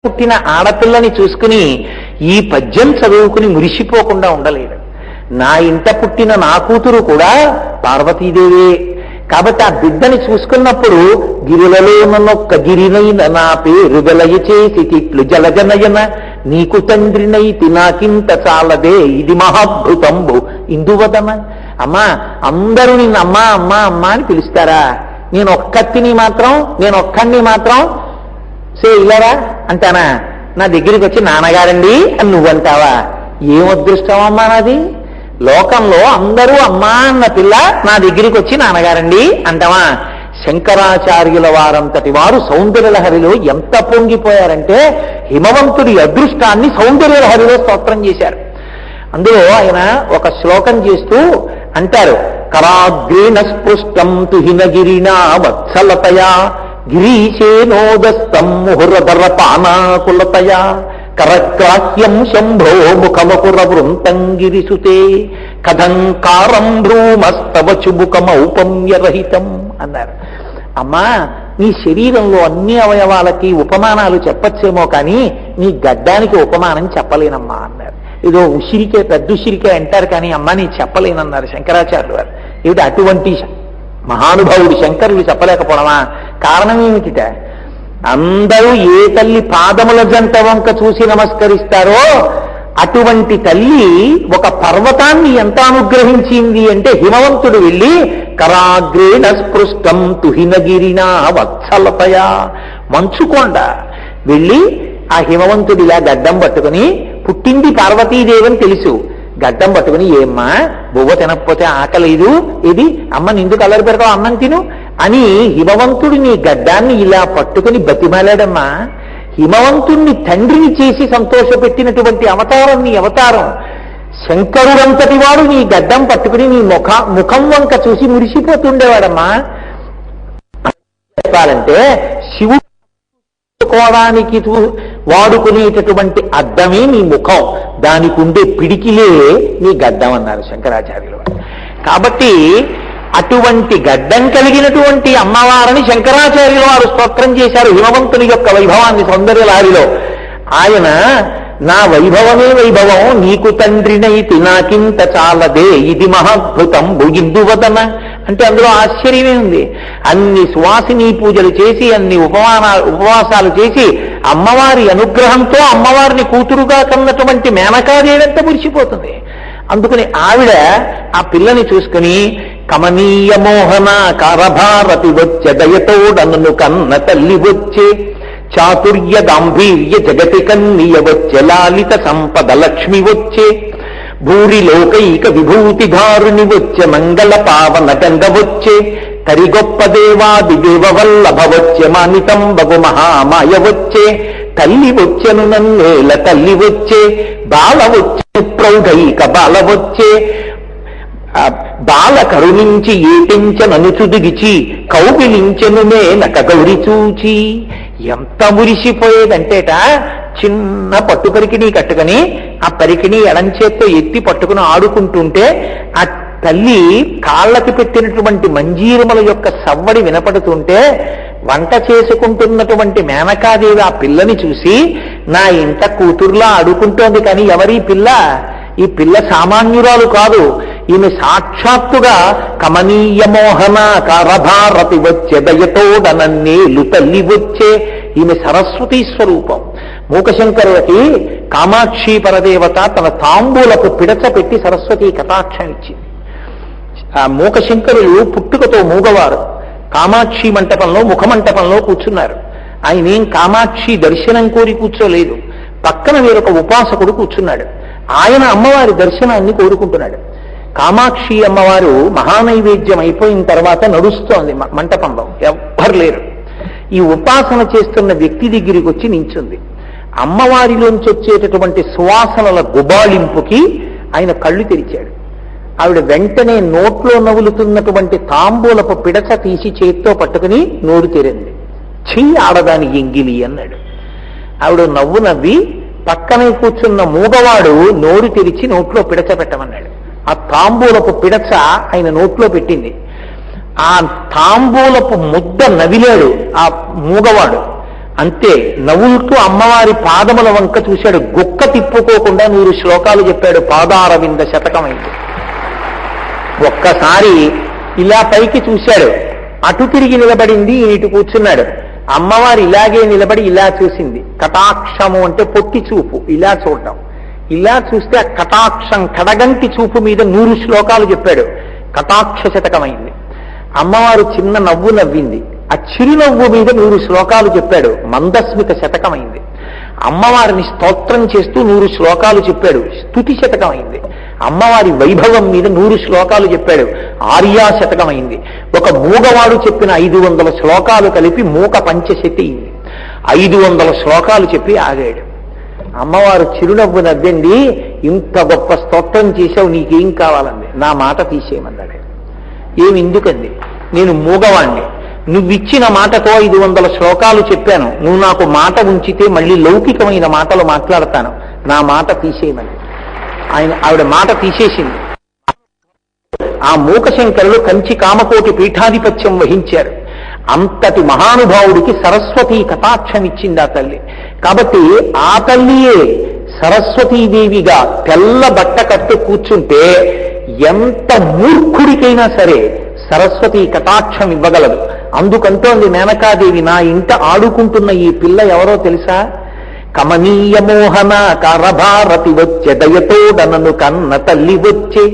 పుట్టిన ఆడపిల్లని చూసుకుని ఈ పద్యం చదువుకుని మురిసిపోకుండా ఉండలేడు. నా ఇంట పుట్టిన నా కూతురు కూడా పార్వతీదేవే కాబట్టి ఆ బిడ్డని చూసుకున్నప్పుడు గిరులలో నన్నొక్క గిరినైన నా పేరు వెలయ చేసి తిట్లు జలజనయన నీకు తండ్రినైతి నాకింత చాలదే ఇది మహాభృతంబు ఇందువదన. అమ్మా అందరూ నిన్ను అమ్మా అమ్మా అమ్మా అని పిలుస్తారా? నేను ఒక్కడిని మాత్రం ఇల్లరా అంటానా? నా దగ్గరికి వచ్చి నాన్నగారండి అని నువ్వంటావా? ఏం అదృష్టమమ్మా నాది. లోకంలో అందరూ అమ్మా అన్న పిల్ల నా దగ్గరికి వచ్చి నాన్నగారండి అంటావా? శంకరాచార్యుల వారంతటి వారు సౌందర్యలహరిలో ఎంత పొంగిపోయారంటే హిమవంతుడి అదృష్టాన్ని సౌందర్యలహరిలో స్తోత్రం చేశారు. అందులో ఆయన ఒక శ్లోకం చేస్తూ అంటారు, కరాగ్రేణ స్పృష్టం తుహినగిరినా వత్సలతయా గిరీశేనోదస్తం ముహురధర పానాకులతయా కరగ్రాహ్యం శంభో ముఖమకుర వృంతంగిరిసుతే కథంకారం భ్రూమస్తవ చుబుకమౌపమ్యరహితం అన్నారు. అమ్మా, నీ శరీరంలో అన్ని అవయవాలకి ఉపమానాలు చెప్పచ్చేమో కానీ నీ గడ్డానికి ఉపమానం చెప్పలేనమ్మా అన్నారు. ఏదో ఉసిరికే పెద్ద ఉసిరికే అంటారు కానీ అమ్మ నీ చెప్పలేనన్నారు శంకరాచార్యులు వారు. ఏమిటి అటువంటి మహానుభావుడు శంకరులు చెప్పలేకపోవడమా? కారణం ఏమిటిట? అందరూ ఏ తల్లి పాదముల జంట వంక చూసి నమస్కరిస్తారో అటువంటి తల్లి ఒక పర్వతాన్ని ఎంత అనుగ్రహించింది అంటే హిమవంతుడు వెళ్ళి కరాగ్రేణ స్పృష్టం తుహినగిరినా వత్సలతయా మంచుకొండ వెళ్ళి ఆ హిమవంతుడిలా గడ్డం పట్టుకుని పుట్టింది పార్వతీదేవని తెలుసు. గడ్డం పట్టుకుని ఏమ్మా బొవ్వ తినకపోతే ఆకలేదు, ఇది అమ్మ నిందుకు అల్లరి పెడతావు అన్నం తిను అని హిమవంతుడి నీ గడ్డాన్ని ఇలా పట్టుకుని బతిమాలాడమ్మా. హిమవంతుణ్ణి తండ్రిని చేసి సంతోషపెట్టినటువంటి అవతారం నీ అవతారం. శంకరుడంతటి వాడు నీ గడ్డం పట్టుకుని నీ ముఖం వంక చూసి మురిసిపోతుండేవాడమ్మా. చెప్పాలంటే శివుడు కోడానికి వాడుకునేటటువంటి అద్దమే నీ ముఖం, దానికి ఉండే పిడికిలే నీ గడ్డం అన్నారు శంకరాచార్యులు. కాబట్టి అటువంటి గడ్డం కలిగినటువంటి అమ్మవారిని శంకరాచార్యుల వారు స్తోత్రం చేశారు హిమవంతుని యొక్క వైభవాన్ని సౌందర్యలహరిలో. ఆయన నా వైభవమే వైభవం నీకు తండ్రినైతి నాకింత చాలదే ఇది మహాద్భుతం ఇందువదన అంటే అందులో ఆశ్చర్యమే ఉంది. అన్ని సువాసిని పూజలు చేసి అన్ని ఉపవాసాలు చేసి అమ్మవారి అనుగ్రహంతో అమ్మవారిని కూతురుగా కన్నటువంటి మేనకాదేవంతా మురిసిపోతుంది. అందుకని ఆవిడ ఆ పిల్లని చూసుకుని కమనీయ మోహన కారభారతి వచ్చే దయతోడనను కన్న తల్లి వచ్చే చాతుర్య గాంభీర్య జగతి కన్నియ వచ్చే లాలిత సంపద లక్ష్మి వచ్చే భూరి లోకైక విభూతిధారుని వచ్చే మంగళ పావన గంగ వచ్చే తరి గొప్ప దేవాది దేవ వల్లభ వచ్చే మానితం బగు మహామాయ వచ్చే తల్లి వచ్చెను నన్నేల తల్లి వచ్చే బాల వచ్చే ప్రౌఢైక బాల వచ్చే బాల కరుణించి ఏటించనను చుదిగిచి కౌగిలించెను మేనక గౌరి చూచి. ఎంత మురిసిపోయేదంటేట చిన్న పట్టు పరికిణీ కట్టుకుని ఆ పరికిణీ ఎడంచేత్తో ఎత్తి పట్టుకుని ఆడుకుంటుంటే ఆ తల్లి కాళ్ళకి పెట్టినటువంటి మంజీరముల యొక్క సవ్వడి వినపడుతుంటే వంట చేసుకుంటున్నటువంటి మేనకాదేవి ఆ పిల్లని చూసి నా ఇంట కూతుర్లా ఆడుకుంటోంది కానీ ఎవరి పిల్ల? ఈ పిల్ల సామాన్యురాలు కాదు, ఈమె సాక్షాత్తుగా కమనీయ మోహన కారభారతి వచ్చే దయతోడనన్నేలు తల్లి వచ్చే ఈమె సరస్వతీ స్వరూపం. మూకశంకరులకి కామాక్షి పరదేవత తన తాంబూలకు పిడచ పెట్టి సరస్వతీ కటాక్షం ఇచ్చింది. ఆ మూకశంకరులు పుట్టుకతో మూగవారు కామాక్షి మంటపంలో ముఖమంటపంలో కూర్చున్నారు. ఆయనేం కామాక్షి దర్శనం కోరి కూర్చోలేదు, పక్కన వేరొక ఉపాసకుడు కూర్చున్నాడు. ఆయన అమ్మవారి దర్శనాన్ని కోరుకుంటున్నాడు. కామాక్షి అమ్మవారు మహానైవేద్యం అయిపోయిన తర్వాత నడుస్తోంది మంటపంలో, ఎవ్వరు లేరు. ఈ ఉపాసన చేస్తున్న వ్యక్తి దగ్గరికి వచ్చి నించుంది. అమ్మవారిలోంచి వచ్చేటటువంటి సువాసనల గుబాళింపుకి ఆయన కళ్ళు తెరిచాడు. ఆవిడ వెంటనే నోట్లో నవ్వులుతున్నటువంటి తాంబూలపు పిడచ తీసి చేత్తో పట్టుకుని నోరు తెరింది. చెయ్యి ఆడదాని ఎంగిలి అన్నాడు. ఆవిడ నవ్వు నవ్వి పక్కనే కూర్చున్న మూగవాడు నోరు తెరిచి నోట్లో పిడచ పెట్టమన్నాడు. ఆ తాంబూలపు పిడచ ఆయన నోట్లో పెట్టింది. ఆ తాంబూలపు ముద్ద నవిలాడు ఆ మూగవాడు. అంతే నవ్వులుతూ అమ్మవారి పాదముల వంక చూశాడు. గుక్క తిప్పుకోకుండా 100 శ్లోకాలు చెప్పాడు. పాదారవింద శతకమైంది. ఒక్కసారి ఇలా పైకి చూశాడు. అటు తిరిగి నిలబడింది, ఇటు కూర్చున్నాడు. అమ్మవారు ఇలాగే నిలబడి ఇలా చూసింది. కటాక్షము అంటే పొట్టి చూపు, ఇలా చూడటం. ఇలా చూస్తే ఆ కటాక్షం కడగంటి చూపు మీద 100 శ్లోకాలు చెప్పాడు. కటాక్ష శతకమైంది. అమ్మవారు చిన్న నవ్వు నవ్వింది. ఆ చిరునవ్వు మీద 100 శ్లోకాలు చెప్పాడు. మందస్మిత శతకమైంది. అమ్మవారిని స్తోత్రం చేస్తూ 100 శ్లోకాలు చెప్పాడు. స్తుతి శతకమైంది. అమ్మవారి వైభవం మీద 100 శ్లోకాలు చెప్పాడు. ఆర్యా శతకమైంది. ఒక మూగవాడు చెప్పిన 500 శ్లోకాలు కలిపి మూక పంచశతి 500 శ్లోకాలు చెప్పి ఆగాడు. అమ్మవారు చిరునవ్వు నవ్వండి. ఇంత గొప్ప స్తోత్రం చేశావు, నీకేం కావాలండి? నా మాట తీసేయమన్నాడు. ఏమి ఎందుకండి? నేను మూగవాణ్ణి, నువ్విచ్చిన మాటతో 500 శ్లోకాలు చెప్పాను. నువ్వు నాకు మాట ఉంచితే మళ్ళీ లౌకికమైన మాటలు మాట్లాడతాను, నా మాట తీసేయమని. ఆవిడ మాట తీసేసింది. ఆ మూకశంకరులు కంచి కామకోటి పీఠాధిపత్యం వహించారు. అంతటి మహానుభావుడికి సరస్వతీ కటాక్షం ఇచ్చింది ఆ తల్లి. కాబట్టి ఆ తల్లియే సరస్వతీదేవిగా తెల్ల బట్ట కట్టు కూర్చుంటే ఎంత మూర్ఖుడికైనా సరే సరస్వతి కటాక్షం ఇవ్వగలదు. అందుకంటోంది మేనకాదేవి, నా ఇంట ఆడుకుంటున్న ఈ పిల్ల ఎవరో తెలుసా? కమనీయ మోహన కారభారతి వచ్చే, దయతోడనను కన్న తల్లి వచ్చే,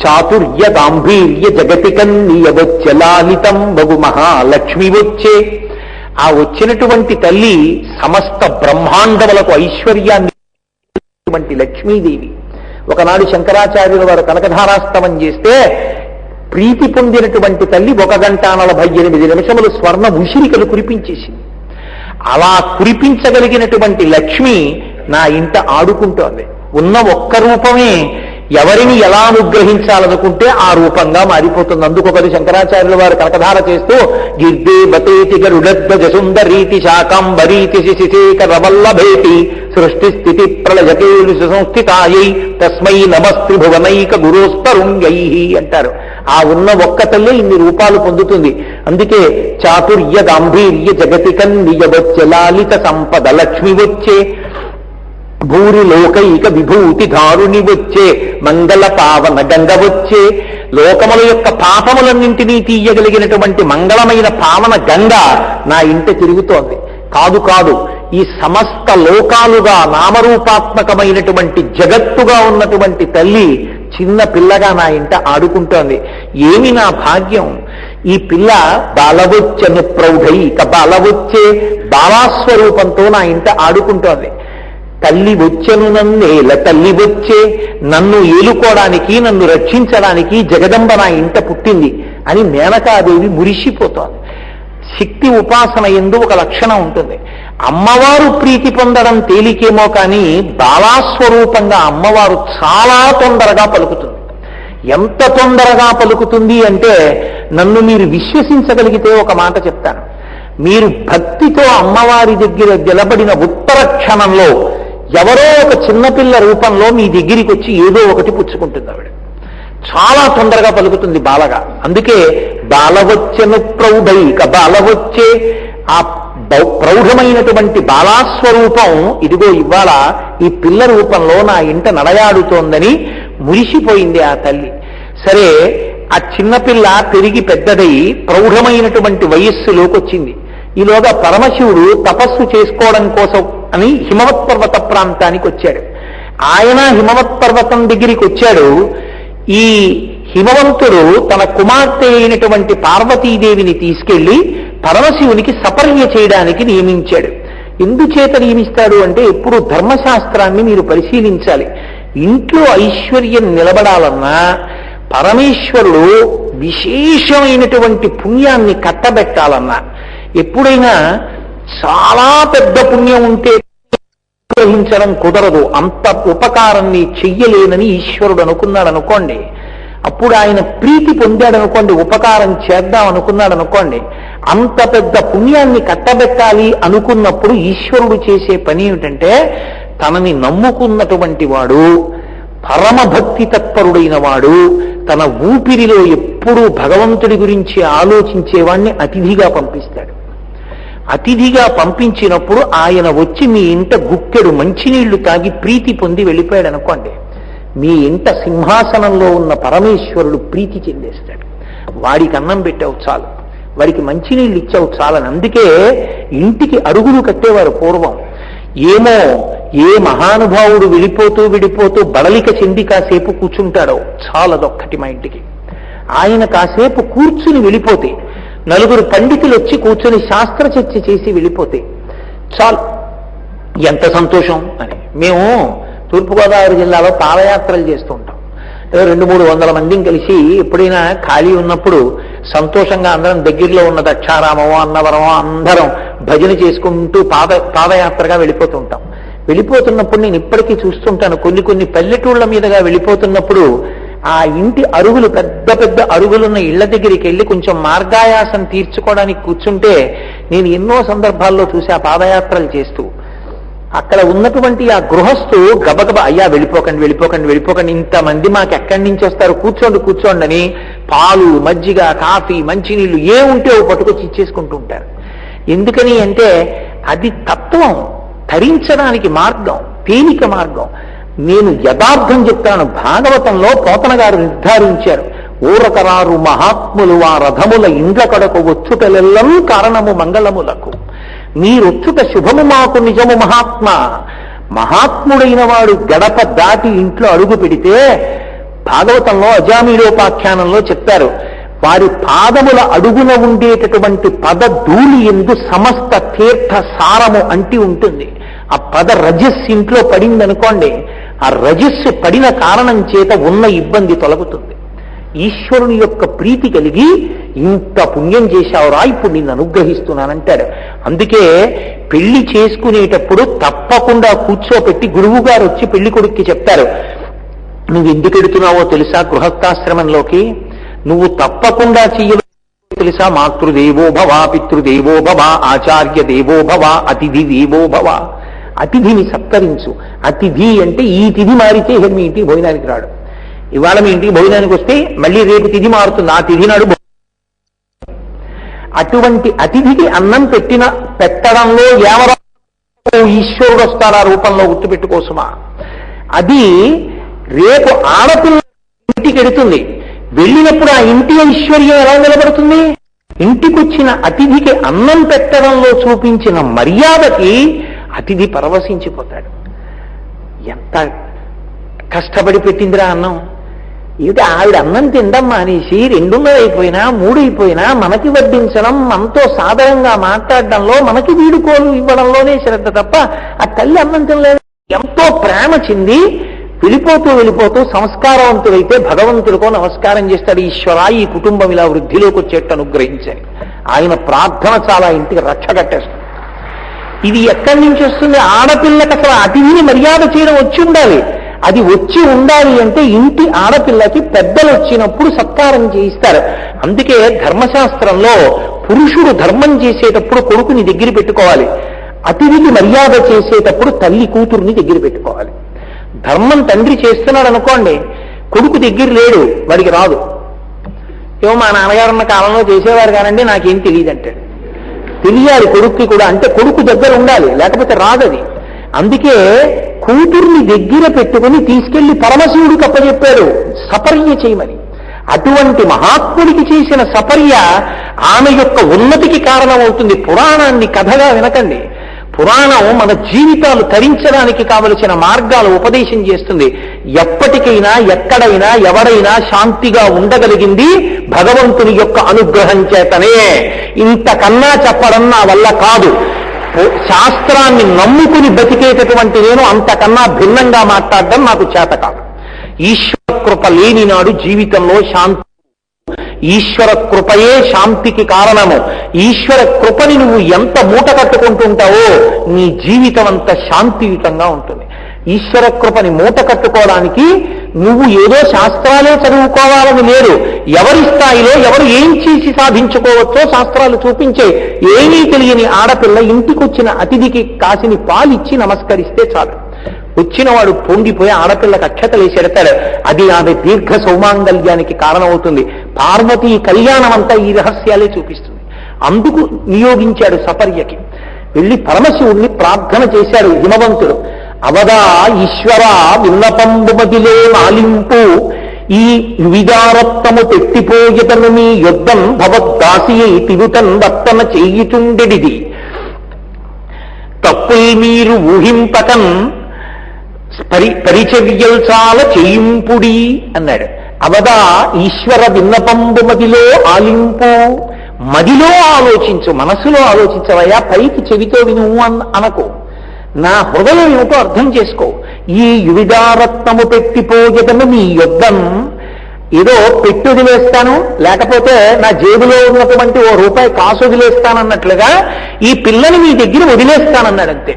చాతుర్య గాంభీర్య జగతి కన్నీయ వచ్చే, లాలితం బగు మహాలక్ష్మి వచ్చే. ఆ వచ్చినటువంటి తల్లి సమస్త బ్రహ్మాండములకు ఐశ్వర్యాన్ని లక్ష్మీదేవి. ఒకనాడు శంకరాచార్యుల వారు కనకధారాస్తవం చేస్తే ప్రీతి పొందినటువంటి తల్లి 1 గంట 48 నిమిషములు స్వర్ణ ఉసిరికలు కురిపించేసింది. అలా కురిపించగలిగినటువంటి లక్ష్మి నా ఇంట ఆడుకుంటోంది. ఉన్న ఒక్క రూపమే ఎవరిని ఎలా అనుగ్రహించాలనుకుంటే ఆ రూపంగా మారిపోతుంది. అందుకొకరు శంకరాచార్యుల వారు కనకధార చేస్తూ గిర్దే బతేతి గరుడధ్వజ సుందరీతి శాకాంబరీతి శిశిశేఖర వల్లభేతి సృష్టి స్థితి ప్రళయకేలు సంస్థితాయై తస్మై నమస్త్రిభువనైక గురోస్తరుణ్యై అంటారు. ఆ ఉన్న ఒక్క తల్లి ఇన్ని రూపాలు పొందుతుంది. అందుకే చాతుర్య గాంభీర్య జగతి కన్నియ వచ్చే, లాలిత సంపద లక్ష్మి వచ్చే, భూరి లోకైక విభూతి ధారుని వచ్చే, మంగళ పావన గంగ వచ్చే. లోకముల యొక్క పాపములన్నింటినీ తీయగలిగినటువంటి మంగళమైన పావన గంగ నా ఇంట తిరుగుతోంది. కాదు కాదు, ఈ సమస్త లోకాలుగా నామరూపాత్మకమైనటువంటి జగత్తుగా ఉన్నటువంటి తల్లి చిన్న పిల్లగా నా ఇంట ఆడుకుంటోంది. ఏమి నా భాగ్యం! ఈ పిల్ల బాలవచ్చను ప్రౌఢైక బాలవచ్చే, బాలాస్వరూపంతో నా ఇంట ఆడుకుంటోంది. తల్లి వచ్చెను నన్నేల తల్లి వచ్చే, నన్ను ఏలుకోవడానికి నన్ను రక్షించడానికి జగదంబ నా ఇంట పుట్టింది అని మేనకాదేవి మురిసిపోతోంది. శక్తి ఉపాసన ఎందు ఒక లక్షణం ఉంటుంది. అమ్మవారు ప్రీతి పొందడం తేలికేమో కానీ బాలాస్వరూపంగా అమ్మవారు చాలా తొందరగా పలుకుతుంది. ఎంత తొందరగా పలుకుతుంది అంటే నన్ను మీరు విశ్వసించగలిగితే ఒక మాట చెప్తాను. మీరు భక్తితో అమ్మవారి దగ్గర నిలబడిన ఉత్తర క్షణంలో ఎవరో ఒక చిన్నపిల్ల రూపంలో మీ దగ్గరికి వచ్చి ఏదో ఒకటి పుచ్చుకుంటుంది ఆవిడ. చాలా తొందరగా పలుకుతుంది బాలగా. అందుకే బాలవచ్చను ప్రౌఢైక బాలవచ్చే, ఆ ప్రౌఢమైనటువంటి బాలాస్వరూపం ఇదిగో ఇవాళ ఈ పిల్ల రూపంలో నా ఇంట నడయాడుతోందని మురిసిపోయింది ఆ తల్లి. సరే, ఆ చిన్నపిల్ల పెరిగి పెద్దదై ప్రౌఢమైనటువంటి వయస్సులోకి వచ్చింది. ఈలోగా పరమశివుడు తపస్సు చేసుకోవడం కోసం అని హిమవత్ పర్వత ప్రాంతానికి వచ్చాడు. ఆయన హిమవత్ పర్వతం దగ్గరికి వచ్చాడు. ఈ హిమవంతుడు తన కుమార్తె అయినటువంటి పార్వతీదేవిని తీసుకెళ్లి పరమశివునికి సపర్య చేయడానికి నియమించాడు. ఎందుచేత నియమిస్తాడు అంటే ఎప్పుడు ధర్మశాస్త్రాన్ని మీరు పరిశీలించాలి. ఇంట్లో ఐశ్వర్యం నిలబడాలన్నా పరమేశ్వరుడు విశేషమైనటువంటి పుణ్యాన్ని కట్టబెట్టాలన్నా, ఎప్పుడైనా చాలా పెద్ద పుణ్యం ఉంటే గ్రహించడం కుదరదు. అంత ఉపకారాన్ని చెయ్యలేనని ఈశ్వరుడు అనుకున్నాడు అనుకోండి, అప్పుడు ఆయన ప్రీతి పొందాడు అనుకోండి, ఉపకారం చేద్దాం అనుకున్నాడు అనుకోండి, అంత పెద్ద పుణ్యాన్ని కట్టబెట్టాలి అనుకున్నప్పుడు ఈశ్వరుడు చేసే పని ఏమిటంటే తనని నమ్ముకున్నటువంటి వాడు, పరమభక్తి తత్పరుడైన వాడు, తన ఊపిరిలో ఎప్పుడూ భగవంతుడి గురించి ఆలోచించేవాణ్ణి అతిథిగా పంపిస్తాడు. అతిథిగా పంపించినప్పుడు ఆయన వచ్చి మీ ఇంట గుక్కెడు మంచినీళ్లు తాగి ప్రీతి పొంది వెళ్ళిపోయాడు అనుకోండి, మీ ఇంట సింహాసనంలో ఉన్న పరమేశ్వరుడు ప్రీతి చెందేస్తాడు. వాడికి అన్నం పెట్టావు చాలు, వాడికి మంచినీళ్ళు ఇచ్చావు చాలని. అందుకే ఇంటికి అరుగులు కట్టేవారు పూర్వం. ఏమో ఏ మహానుభావుడు విడిపోతూ బడలిక చెంది కాసేపు కూర్చుంటాడో చాలదొక్కటి మా ఇంటికి. ఆయన కాసేపు కూర్చుని వెళ్ళిపోతే, నలుగురు పండితులు వచ్చి కూర్చుని శాస్త్ర చర్చ చేసి వెళ్ళిపోతే చాలు, ఎంత సంతోషం అని. మేము తూర్పుగోదావరి జిల్లాలో పాదయాత్రలు చేస్తూ ఉంటాం. 200-300 మందిని కలిసి ఎప్పుడైనా ఖాళీ ఉన్నప్పుడు సంతోషంగా అందరం దగ్గరలో ఉన్న దక్షారామమో అన్నవరమో అందరం భజన చేసుకుంటూ పాదయాత్రగా వెళ్ళిపోతూ ఉంటాం. వెళ్ళిపోతున్నప్పుడు నేను ఇప్పటికీ చూస్తుంటాను, కొన్ని పల్లెటూళ్ల మీదుగా వెళ్ళిపోతున్నప్పుడు ఆ ఇంటి అరుగులు, పెద్ద పెద్ద అరుగులున్న ఇళ్ల దగ్గరికి వెళ్ళి కొంచెం మార్గాయాసం తీర్చుకోవడానికి కూర్చుంటే నేను ఎన్నో సందర్భాల్లో చూసి ఆ పాదయాత్రలు చేస్తూ అక్కడ ఉన్నటువంటి ఆ గృహస్థు గబగబ, అయ్యా వెళ్ళిపోకండి, ఇంతమంది మాకు ఎక్కడి నుంచి వస్తారు, కూర్చోండి అని పాలు, మజ్జిగ, కాఫీ, మంచినీళ్లు ఏముంటే ఓ పట్టుకొచ్చి ఇచ్చేసుకుంటూ ఉంటారు. ఎందుకని అంటే అది తత్వం, తరించడానికి మార్గం, తేలిక మార్గం. నేను యథార్థం చెప్తాను. భాగవతంలో పోతన గారు నిర్ధారించారు, ఊరకరారు మహాత్ములు ఆ రథముల ఇండ్ల కడకు వచ్చుటలెల్లం కారణము మంగళములకు. మీరొచ్చుట శుభము మాకు నిజము మహాత్మ. మహాత్ముడైన వాడు గడప దాటి ఇంట్లో అడుగు పెడితే, భాగవతంలో అజామీలోపాఖ్యానంలో చెప్తారు, వారి పాదముల అడుగున ఉండేటటువంటి పద ధూళి ఎందు సమస్త తీర్థ సారము అంటి ఉంటుంది. ఆ పద రజస్సు ఇంట్లో పడిందనుకోండి, ఆ రజస్సు పడిన కారణం చేత ఉన్న ఇబ్బంది తొలగుతుంది. ఈశ్వరుని యొక్క ప్రీతి కలిగి ఇంత పుణ్యం చేశావురా, ఇప్పుడు నిన్ను అనుగ్రహిస్తున్నానంటాడు. అందుకే పెళ్లి చేసుకునేటప్పుడు తప్పకుండా కూర్చోపెట్టి గురువు గారు వచ్చి పెళ్లి కొడుక్కి చెప్తారు, నువ్వు ఎందుకు ఎడుతున్నావో తెలుసా గృహస్థాశ్రమంలోకి, నువ్వు తప్పకుండా చెయ్యవలసింది తెలుసా, మాతృదేవో భవ, పితృదేవో భవ, ఆచార్య దేవో భవ, అతిథి దేవో భవ. అతిథిని సత్కరించు. అతిథి అంటే ఈ తిథి మారితే మీ ఇంటికి భోజనానికి రాడు. ఇవాళ మీ ఇంటికి భోజనానికి వస్తే మళ్ళీ రేపు తిథి మారుతుంది, ఆ తిథి నాడు. అటువంటి అతిథికి అన్నం పెట్టడంలో ఎవరో ఈశ్వరుడు వస్తారా రూపంలో గుర్తుపెట్టుకోసమా. అది రేపు ఆడపిల్ల ఇంటికి ఎడుతుంది, వెళ్ళినప్పుడు ఆ ఇంటి ఐశ్వర్యం ఎలా నిలబడుతుంది? ఇంటికొచ్చిన అతిథికి అన్నం పెట్టడంలో చూపించిన మర్యాదకి అతిథి పరవశించిపోతాడు. ఎంత కష్టపడి పెట్టిందిరా అన్నం. ఇది ఆవిడ అన్నం తిండం మానేసి 2 అయిపోయినా 3 అయిపోయినా మనకి వడ్డించడం, మనతో సాధారణంగా మాట్లాడడంలో, మనకి వీడుకోలు ఇవ్వడంలోనే శ్రద్ధ తప్ప ఆ తల్లి అన్నం తినలేదు. ఎంతో ప్రేమ చెంది వెళ్ళిపోతూ సంస్కారవంతుడైతే భగవంతుడికో నమస్కారం చేస్తాడు, ఈశ్వరా ఈ కుటుంబం ఇలా వృద్ధిలోకి వచ్చేట్టు అనుగ్రహించని. ఆయన ప్రార్థన చాలా ఇంటికి రక్ష కట్టేస్తుంది. ఇది ఎక్కడి నుంచి వస్తుంది? ఆడపిల్లకి అసలు అతిథిని మర్యాద చేయడం వచ్చి ఉండాలి. అది వచ్చి ఉండాలి అంటే ఇంటి ఆడపిల్లకి పెద్దలు వచ్చినప్పుడు సత్కారం చేయిస్తారు. అందుకే ధర్మశాస్త్రంలో పురుషుడు ధర్మం చేసేటప్పుడు కొడుకుని దగ్గర పెట్టుకోవాలి, అతిథికి మర్యాద చేసేటప్పుడు తల్లి కూతుర్ని దగ్గర పెట్టుకోవాలి. ధర్మం తండ్రి చేస్తున్నాడు అనుకోండి, కొడుకు దగ్గర లేడు, వాడికి రాదు. ఏమో మా నాన్నగారున్న కాలంలో చేసేవారు కానండి నాకేం తెలియదు అంటాడు. తెలియాలి కొడుక్కి కూడా, అంటే కొడుకు దగ్గర ఉండాలి, లేకపోతే రాదది. అందుకే కూతుర్ని దగ్గర పెట్టుకుని తీసుకెళ్లి పరమశివుడికి అప్పచెప్పాడు సపర్య చేయమని. అటువంటి మహాత్ముడికి చేసిన సపర్య ఆమె యొక్క ఉన్నతికి కారణమవుతుంది. పురాణాన్ని కథగా వినకండి. పురాణం మన జీవితాలు తరించడానికి కావలసిన మార్గాలు ఉపదేశం చేస్తుంది. ఎప్పటికైనా ఎక్కడైనా ఎవడైనా శాంతిగా ఉండగలిగింది భగవంతుని యొక్క అనుగ్రహం చేతనే. ఇంతకన్నా చెప్పడం నా వల్ల కాదు. శాస్త్రాన్ని నమ్ముకుని బతికేటటువంటి నేను అంతకన్నా భిన్నంగా మాట్లాడడం నాకు చేత కాదు. ఈశ్వర కృప లేని నాడు జీవితంలో శాంతి, ఈశ్వర కృపయే శాంతికి కారణము. ఈశ్వర కృపని నువ్వు ఎంత మూట కట్టుకుంటుంటావో నీ జీవితం అంత శాంతియుతంగా ఉంటుంది. ఈశ్వర కృపని మూట కట్టుకోవడానికి నువ్వు ఏదో శాస్త్రాలే చదువుకోవాలని లేదు. ఎవరి స్థాయిలో ఎవరు ఏం చేసి సాధించుకోవచ్చో శాస్త్రాలు చూపించే. ఏమీ తెలియని ఆడపిల్ల ఇంటికొచ్చిన అతిథికి కాసిని పాలిచ్చి నమస్కరిస్తే చాలు. వచ్చినవాడు పొంగిపోయి ఆడపిల్లకు అక్షతలేసెడతాడు. అది ఆమె దీర్ఘ సౌమాంగల్యానికి కారణమవుతుంది. పార్వతీ కళ్యాణం అంతా ఈ రహస్యాలే చూపిస్తుంది. అందుకు నియోగించాడు సపర్యకి. వెళ్ళి పరమశివుణ్ణి ప్రార్థన చేశాడు హిమవంతుడు. అవదా ఈశ్వర విన్నపంబుమదిలో నాలింపు, ఈ వివిధారత్నము పెట్టిపోయతను నీ యుద్ధం భవద్దాసి తిరుతన్ వర్తన చేయుచుండెడిది, తప్పుల్ మీరు ఊహింపకన్ పరిచర్యల్ చాలా చేయింపుడి అన్నాడు. అవదా ఈశ్వర విన్నపంబు మదిలో ఆలింపు, మదిలో ఆలోచించు, మనసులో ఆలోచించవయ్యా, పైకి చెవితో విను అనకు, నా హృదయం ఏమిటో అర్థం చేసుకో. ఈ యువిధారత్నము పెట్టిపోయేదను నీ యుద్ధం, ఏదో పెట్టి వదిలేస్తాను, లేకపోతే నా జేబులో ఉన్నటువంటి ₹1 కాసు వదిలేస్తానన్నట్లుగా ఈ పిల్లని మీ దగ్గర వదిలేస్తానన్నాడు. అంతే,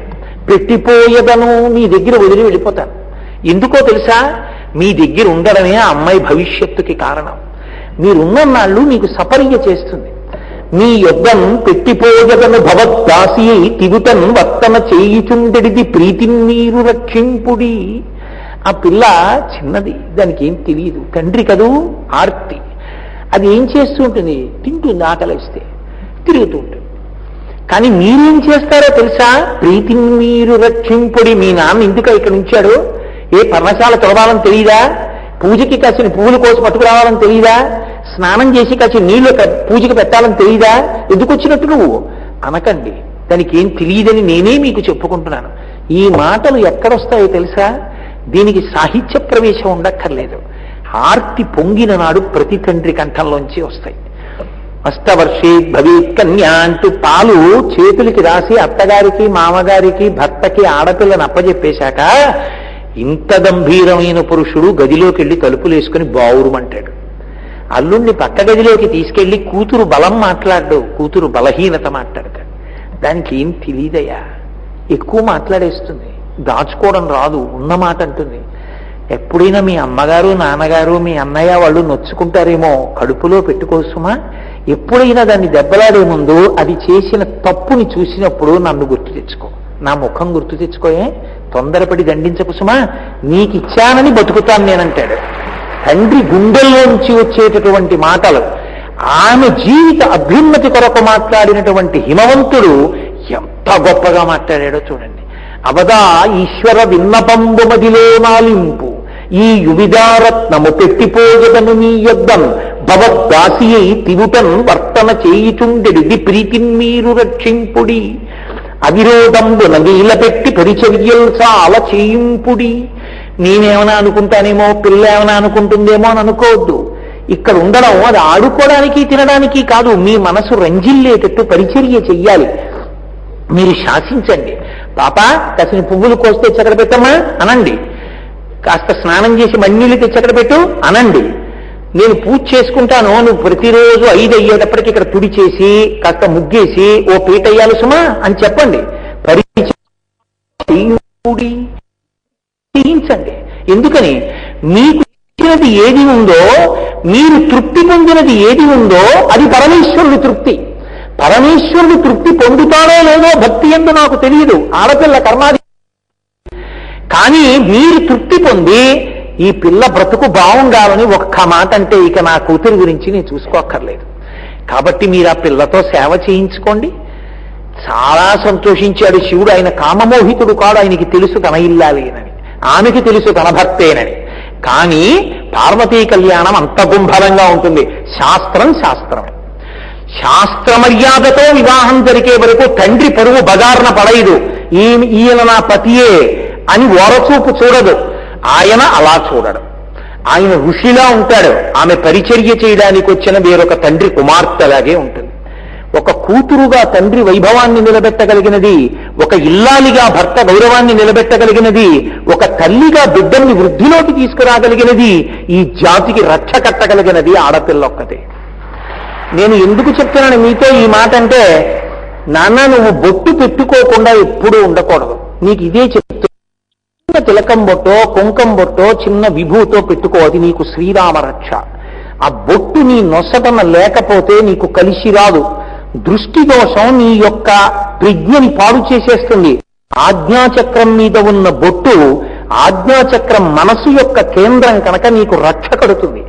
పెట్టిపోయేదను నీ దగ్గర వదిలి వెళ్ళిపోతాను. ఎందుకో తెలుసా? మీ దగ్గర ఉండడమే ఆ అమ్మాయి భవిష్యత్తుకి కారణం. మీరున్నన్నాళ్ళు మీకు సపర్య చేస్తుంది. మీ యుద్ధం పెట్టిపోయదను భవద్దాసి తిగుతన్ వర్తన చేయుచుండెడిది ప్రీతిని మీరు రక్షింపుడి. ఆ పిల్ల చిన్నది, దానికి ఏం తెలియదు, తండ్రి కదూ ఆర్తి. అది ఏం చేస్తూ ఉంటుంది? తింటుంది, ఆకలిస్తే తిరుగుతూ ఉంటుంది. కానీ మీరేం చేస్తారో తెలుసా? ప్రీతిని మీరు రక్షింపుడి. మీ నాన్న ఎందుకు ఇక్కడ ఉంచాడు? ఏ పర్ణశాల తొలవాలని తెలియదా? పూజకి కాసిన పువ్వుల కోసం పట్టుకురావాలని తెలియదా? స్నానం చేసి కాసిన నీళ్లు పూజకి పెట్టాలని తెలియదా? ఎందుకు వచ్చినట్టు నువ్వు అనకండి. దానికి ఏం తెలియదని నేనే మీకు చెప్పుకుంటున్నాను. ఈ మాటలు ఎక్కడొస్తాయో తెలుసా? దీనికి సాహిత్య ప్రవేశం ఉండక్కర్లేదు. ఆర్తి పొంగిన నాడు ప్రతి తండ్రి కంఠంలోంచి వస్తాయి. అష్టవర్షే భవేత్ కన్యా అంటూ పాలు చేతులకి రాసి అత్తగారికి, మామగారికి, భర్తకి, ఆడపిల్లని అప్పజెప్పేశాక ఇంత గంభీరమైన పురుషుడు గదిలోకి వెళ్ళి తలుపులేసుకుని బావురుమంటాడు. అల్లుణ్ణి పక్క గదిలోకి తీసుకెళ్లి కూతురు బలం మాట్లాడు, కూతురు బలహీనత మాట్లాడతాడు. దానికి ఏం తెలియదయ్యా, ఎక్కువ మాట్లాడేస్తుంది, దాచుకోవడం రాదు, ఉన్నమాట అంటుంది. ఎప్పుడైనా మీ అమ్మగారు, నాన్నగారు, మీ అన్నయ్య వాళ్ళు నొచ్చుకుంటారేమో, కడుపులో పెట్టుకోసుమా. ఎప్పుడైనా దాన్ని దెబ్బలాడే ముందు అది చేసిన తప్పుని చూసినప్పుడు నన్ను గుర్తు తెచ్చుకో, నా ముఖం గుర్తు తెచ్చుకోయే, తొందరపడి దండించకు సుమా, నీకిచ్చానని బతుకుతాను నేనంటాడు. తండ్రి గుండెల్లోంచి వచ్చేటటువంటి మాటలు, ఆమె జీవిత అభ్యున్నతి కొరకు మాట్లాడినటువంటి హిమవంతుడు ఎంత గొప్పగా మాట్లాడాడో చూడండి. అవదా ఈశ్వర విన్నపంబు మదిలో నాలింపు, ఈ యువిధారత్నము పెట్టిపోయదను నీ యుద్ధం భవద్దాసి తిరుటన్ వర్తన చేయుచుండెడిది ప్రీతిని మీరు రక్షింపుడి, అవిరోధంబున నీలపెట్టి పరిచర్యలు చాలా చేయింపుడి. నేనేమైనా అనుకుంటానేమో, పిల్ల ఏమైనా అనుకుంటుందేమో అని అనుకోవద్దు. ఇక్కడ ఉండడం అది ఆడుకోవడానికి, తినడానికి కాదు. మీ మనసు రంజిల్లేటట్టు పరిచర్య చెయ్యాలి. మీరు శాసించండి. పాప కాసిన పువ్వులు కోసి తెచ్చక్కడ పెట్టమ్మా అనండి, కాస్త స్నానం చేసి మన్నీళ్ళు తెచ్చక్కడ పెట్టు అనండి. నేను పూజ చేసుకుంటాను, నువ్వు ప్రతిరోజు 5 అయ్యేటప్పటికి ఇక్కడ తుడి చేసి కాస్త ముగ్గేసి ఓ పీట అయ్యాలి సుమా అని చెప్పండి. చేయించండి. ఎందుకని? మీకు ఇచ్చినది ఏది ఉందో, మీరు తృప్తి పొందినది ఏది ఉందో అది పరమేశ్వరుడి తృప్తి. పరమేశ్వరుడు తృప్తి పొందుతాడో లేదో భక్తి ఎందు నాకు తెలియదు, ఆడపిల్ల కర్మాది. కానీ మీరు తృప్తి పొంది ఈ పిల్ల బ్రతుకు బాగుండాలని ఒక్క మాట అంటే ఇక నా కూతురి గురించి నేను చూసుకోక్కర్లేదు. కాబట్టి మీరు ఆ పిల్లతో సేవ చేయించుకోండి. చాలా సంతోషించాడు శివుడు. ఆయన కామమోహితుడు కాడు, ఆయనకి తెలుసు తన ఇల్లాలేనని, ఆమెకి తెలుసు తన భర్తేనని. కానీ పార్వతీ కళ్యాణం అంత గుంభరంగా ఉంటుంది. శాస్త్రం శాస్త్రమే. శాస్త్ర మర్యాదతో వివాహం జరిగే వరకు తండ్రి పరువు బజార్న పడైదు. ఈయన నా పతియే అని ఓరచూపు చూడదు. ఆయన అలా చూడడు. ఆయన ఋషిలా ఉంటాడు. ఆమె పరిచర్య చేయడానికి వచ్చిన వేరొక తండ్రి కుమార్తెలాగే ఉంటుంది. ఒక కూతురుగా తండ్రి వైభవాన్ని నిలబెట్టగలిగినది, ఒక ఇల్లాలిగా భర్త గౌరవాన్ని నిలబెట్టగలిగినది, ఒక తల్లిగా బిడ్డల్ని వృద్ధిలోకి తీసుకురాగలిగినది, ఈ జాతికి రక్ష కట్టగలిగినది ఆడపిల్ల ఒక్కతే. నేను ఎందుకు చెప్తున్నాను మీతో ఈ మాట అంటే, నాన్న నువ్వు బొట్టు పెట్టుకోకుండా ఎప్పుడూ ఉండకూడదు. నీకు ఇదే చెప్తూ, చిన్న తిలకం బొట్టో, కుంకం బొట్టో, చిన్న విభూతో పెట్టుకో, అది నీకు శ్రీరామ రక్ష. ఆ బొట్టు నీ నొసటన లేకపోతే నీకు కలిసి రాదు. దృష్టి దోషం నీ యొక్క ప్రజ్ఞని పాడు చేసేస్తుంది. ఆజ్ఞాచక్రం మీద ఉన్న బొట్టు, ఆజ్ఞాచక్రం మనసు యొక్క కేంద్రం కనుక నీకు రక్ష కడుతుంది,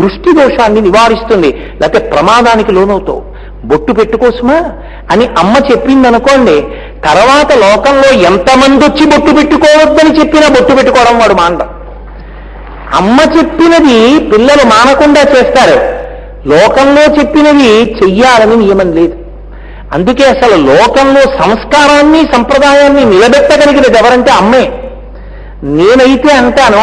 దృష్టి దోషాన్ని నివారిస్తుంది, లేకపోతే ప్రమాదానికి లోనవుతావు. బొట్టు పెట్టుకోసుమా అని అమ్మ చెప్పిందనుకోండి, తర్వాత లోకంలో ఎంతమంది వచ్చి బొట్టు పెట్టుకోవద్దని చెప్పినా బొట్టు పెట్టుకోవడం వాడు మానడం. అమ్మ చెప్పినది పిల్లలు మానకుండా చేస్తారు, లోకంలో చెప్పినవి చెయ్యాలని నియమం లేదు. అందుకే అసలు లోకంలో సంస్కారాన్ని సంప్రదాయాన్ని నిలబెట్టగలిగినది ఎవరంటే అమ్మే. నేనైతే అంటాను,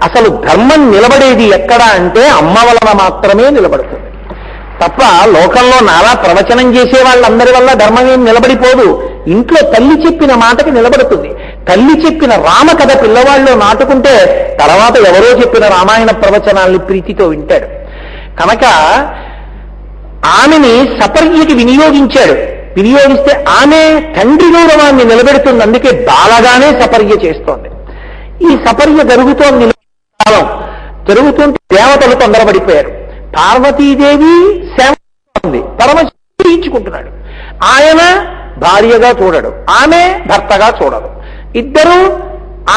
అసలు ధర్మం నిలబడేది ఎక్కడ అంటే అమ్మ వలన మాత్రమే నిలబడుతుంది తప్ప లోకంలో నాలా ప్రవచనం చేసే వాళ్ళందరి వల్ల ధర్మం ఏం నిలబడిపోదు. ఇంట్లో తల్లి చెప్పిన మాటకి నిలబడుతుంది. తల్లి చెప్పిన రామకథ పిల్లవాళ్ళు నాటుకుంటే తర్వాత ఎవరో చెప్పిన రామాయణ ప్రవచనాల్ని ప్రీతితో వింటాడు. కనుక ఆమెని సపర్యకి వినియోగించాడు. వినియోగిస్తే ఆమె తండ్రి గౌరవాన్ని నిలబెడుతుంది. అందుకే బాలగానే సపర్య చేస్తోంది. ఈ సపర్య జరుగుతోంది, కాలం జరుగుతుంటే దేవతలు తొందరపడిపోయారు. పార్వతీదేవి సేవ ఉంది, పరమశివుడు చేయించుకుంటున్నాడు. ఆయన భార్యగా చూడడు, ఆమె భర్తగా చూడదు. ఇద్దరు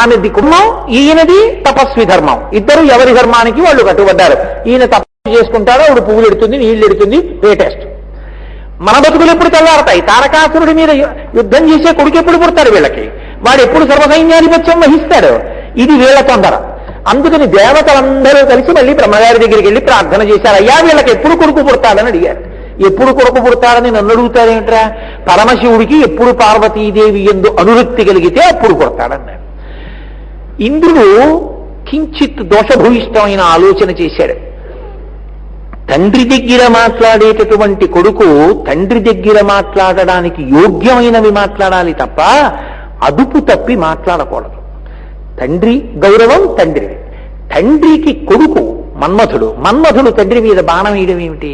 ఆమెది కుటుంబం, ఈయనది తపస్వి ధర్మం. ఇద్దరు ఎవరి ధర్మానికి వాళ్ళు కట్టుబడ్డారు. ఈయన తపస్సు చేసుకుంటాడు, ఆవిడ పువ్వులు ఎడుతుంది, నీళ్లు ఎడుతుంది, లేటెస్ట్. మన బతుకులు ఎప్పుడు తెల్లారతాయి? తారకాసురుడి మీద యుద్ధం చేసే కొడుకు ఎప్పుడు పుడతాడు వీళ్ళకి? వాడు ఎప్పుడు సర్వసైన్యాధిపత్యం వహిస్తాడు? ఇది వీళ్ళ తొందర. అందుకని దేవతలందరూ కలిసి మళ్ళీ బ్రహ్మగారి దగ్గరికి వెళ్ళి ప్రార్థన చేశారు. అయ్యా వీళ్ళకి ఎప్పుడు కొడుకు పుడతాడని అడిగారు. ఎప్పుడు కొడుకు పుడతాడని నన్ను అడుగుతారేంట్రా? పరమశివుడికి ఎప్పుడు పార్వతీదేవి యందు అనురక్తి కలిగితే అప్పుడు పుడతాడన్నారు. ఇంద్రుడు కించిత్ దోషభూయిష్టమైన ఆలోచన చేశాడు. తండ్రి దగ్గర మాట్లాడేటటువంటి కొడుకు తండ్రి దగ్గర మాట్లాడడానికి యోగ్యమైనవి మాట్లాడాలి తప్ప అదుపు తప్పి మాట్లాడకూడదు. తండ్రి గౌరవం తండ్రిది. తండ్రికి కొడుకు మన్మథుడు. మన్మథుడు తండ్రి మీద బాణం వేయడం ఏమిటి?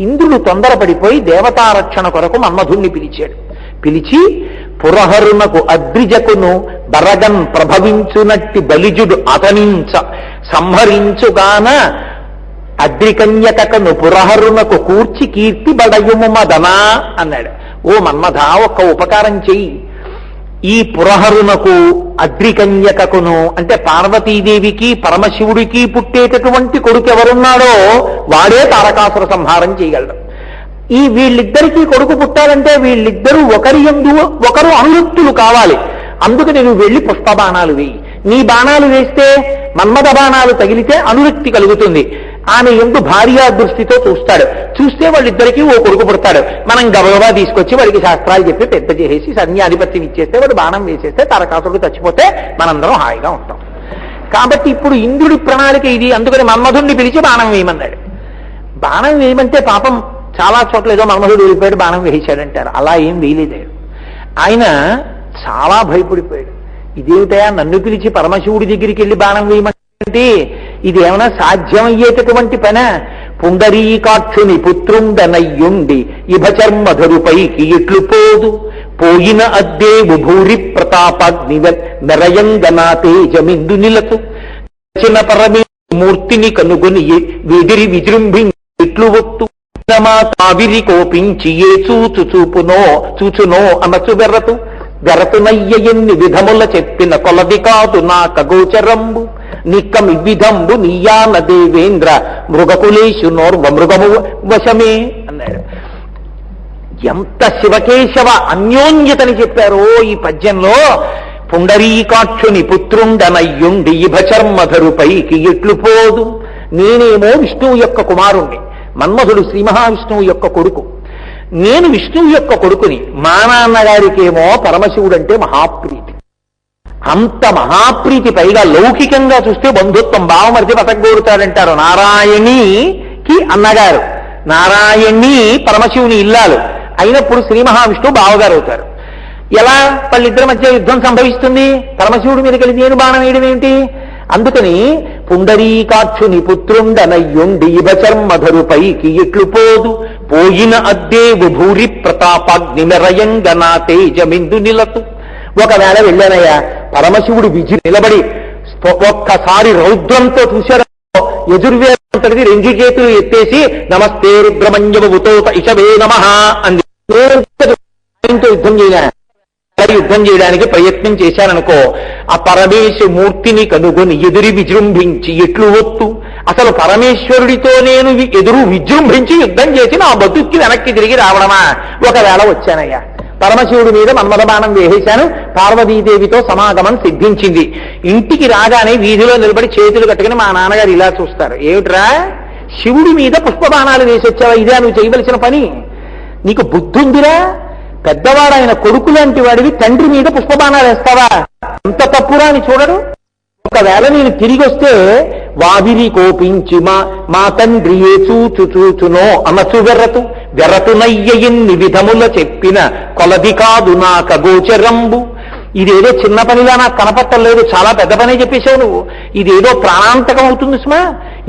ఇంద్రుడు తొందరపడిపోయి దేవతారక్షణ కొరకు మన్మథుణ్ణి పిలిచాడు. పిలిచి పురహరునకు అద్రిజకును బరగన్ ప్రభవించునట్టి బలిజుడు అతనించ సంహరించుగాన అద్రికన్యకను పురహరునకు కూర్చి కీర్తి బడయుము మదనా అన్నాడు. ఓ మన్మథ, ఒక్క ఉపకారం చెయ్యి. ఈ పురహరునకు అద్రికన్యకకును అంటే పార్వతీదేవికి పరమశివుడికి పుట్టేటటువంటి కొడుకు ఎవరున్నాడో వాడే తారకాసుర సంహారం చేయగలడు. ఈ వీళ్ళిద్దరికీ కొడుకు పుట్టాలంటే వీళ్ళిద్దరూ ఒకరి యందు ఒకరు అనురక్తులు కావాలి. అందుకని నువ్వు వెళ్ళి పుష్పబాణాలు వేయి. నీ బాణాలు వేస్తే మన్మథ బాణాలు తగిలితే అనురక్తి కలుగుతుంది. ఆమె యందు భార్యా దృష్టితో చూస్తాడు. చూస్తే వాళ్ళిద్దరికీ ఓ కొడుకు పుడతాడు. మనం గబగబా తీసుకొచ్చి వాడికి శాస్త్రాలు చెప్పి పెద్ద చేసేసి సైన్యాధిపత్యం ఇచ్చేస్తే వాడు బాణం వేసేస్తే తారకాసురుడు చచ్చిపోతే మనందరం హాయిగా ఉంటాం. కాబట్టి ఇప్పుడు ఇంద్రుడి ప్రణాళిక ఇది. అందుకని మన్మధుడిని పిలిచి బాణం వేయమన్నాడు. బాణం వేయమంటే పాపం చాలా చోట్ల ఏదో మన్మధుడు వెళ్ళిపోయాడు బాణం వేయించాడంటారు. అలా ఏం వేయలేదు. ఆయన చాలా భయపడిపోయాడు. ఇదేమిటయా నన్ను పిలిచి పరమశివుడి దగ్గరికి వెళ్ళి బాణం వేయమంటే ఇది ఏమైనా సాధ్యమయ్యేటటువంటి పన? పుండరీకాక్షుని పుత్రుండనయ్యుండి ఇభచర్మధరుపైకి ఇట్లు పోదు పోయిన అద్దేవు భూరి ప్రతాపాగ్ని నరయంగనా తేజమిందు నిలతు చిన్న పరమే మూర్తిని కనుగొని వెదిరి విజృంభి ఇట్లు ఒత్తు కావిరి కోపించి ఏ చూచునో అనచు గరతునయ్య ఎన్ని విధముల చెప్పిన కొలది కాదు నా కగోచరంబు నిక్కమి విధంబు నీయాన దేవేంద్ర మృగకులేషు నోర్వ మృగము వశమే అన్నాడు. ఎంత శివకేశవ అన్యోన్యతని చెప్పారో ఈ పద్యంలో. పుండరీకాక్షుని పుత్రుండనయ్యుండి ఇభచర్మధరుపైకి ఎట్లు పోదు. నేనేమో విష్ణువు యొక్క కుమారుణ్ణి, మన్మధుడు శ్రీ మహావిష్ణువు యొక్క కొడుకు. నేను విష్ణువు యొక్క కొడుకుని. మా నాన్నగారికేమో పరమశివుడు అంటే మహాప్రీతి. అంత మహాప్రీతి, పైగా లౌకికంగా చూస్తే బంధుత్వం, బావమరిది బతకగోరుతాడంటారు. నారాయణికి అన్నగారు, నారాయణి పరమశివుని ఇల్లాలు అయినప్పుడు శ్రీ మహావిష్ణువు బావగారు అవుతారు. ఎలా వాళ్ళిద్దరి మధ్య యుద్ధం సంభవిస్తుంది? పరమశివుడి మీద కలిసి నేను బాణం వేయడం ఏమిటి? అందుకని పుండరీకాక్షుని పుత్రుండనయ్యుండి ఇభచర్మధరుపైకి ఎట్లు పోదు పోయిన అద్దేవు భూరి ప్రతాపాగ్ని మెరయంగనా తేజమిందు నిలతు. ఒకవేళ వెళ్ళానయ్యా, పరమశివుడు విజి నిలబడి ఒక్కసారి రౌద్రంతో చూశాడు. యజుర్వేదంతటిది రెండు చేతులు ఎత్తేసి నమస్తే రుద్రమన్యముతోత ఇషవే నమః అంది. యుద్ధం చేయలే, యుద్ధం చేయడానికి ప్రయత్నం చేశాననుకో, ఆ పరమేశ మూర్తిని కనుగొని ఎదురి విజృంభించి ఎట్లు ఒత్తు అసలు పరమేశ్వరుడితో నేను ఎదురు విజృంభించి యుద్ధం చేసి నా బతుక్కి వెనక్కి తిరిగి రావడమా? ఒకవేళ వచ్చానయ్యా, పరమశివుడి మీద మన్మథ బాణం వేసేశాను, పార్వతీదేవితో సమాగమం సిద్ధించింది. ఇంటికి రాగానే వీధిలో నిలబడి చేతులు కట్టుకుని మా నాన్నగారు ఇలా చూస్తారు, ఏమిట్రా శివుడి మీద పుష్పబాణాలు వేసి వచ్చావా? ఇదే నువ్వు చేయవలసిన పని? నీకు బుద్ధి ఉందిరా? పెద్దవాడు ఆయన కొడుకు లాంటి వాడివి తండ్రి మీద పుష్పబాణాలు వేస్తావా? ఎంత తప్పురా అని చూడరు. ఒకవేళ నేను తిరిగి వస్తే వావిరి కోపించి మా తండ్రి ఏ చూచునో అనచు వెర్రతునయ్య ఎన్ని విధముల చెప్పిన కొలది కాదు నా కగోచరంబు. ఇదేదో చిన్న పనిగా నాకు కనపట్టలేదు, చాలా పెద్ద పనే చెప్పేశావు నువ్వు, ఇదేదో ప్రాణాంతకం అవుతుంది సుమా,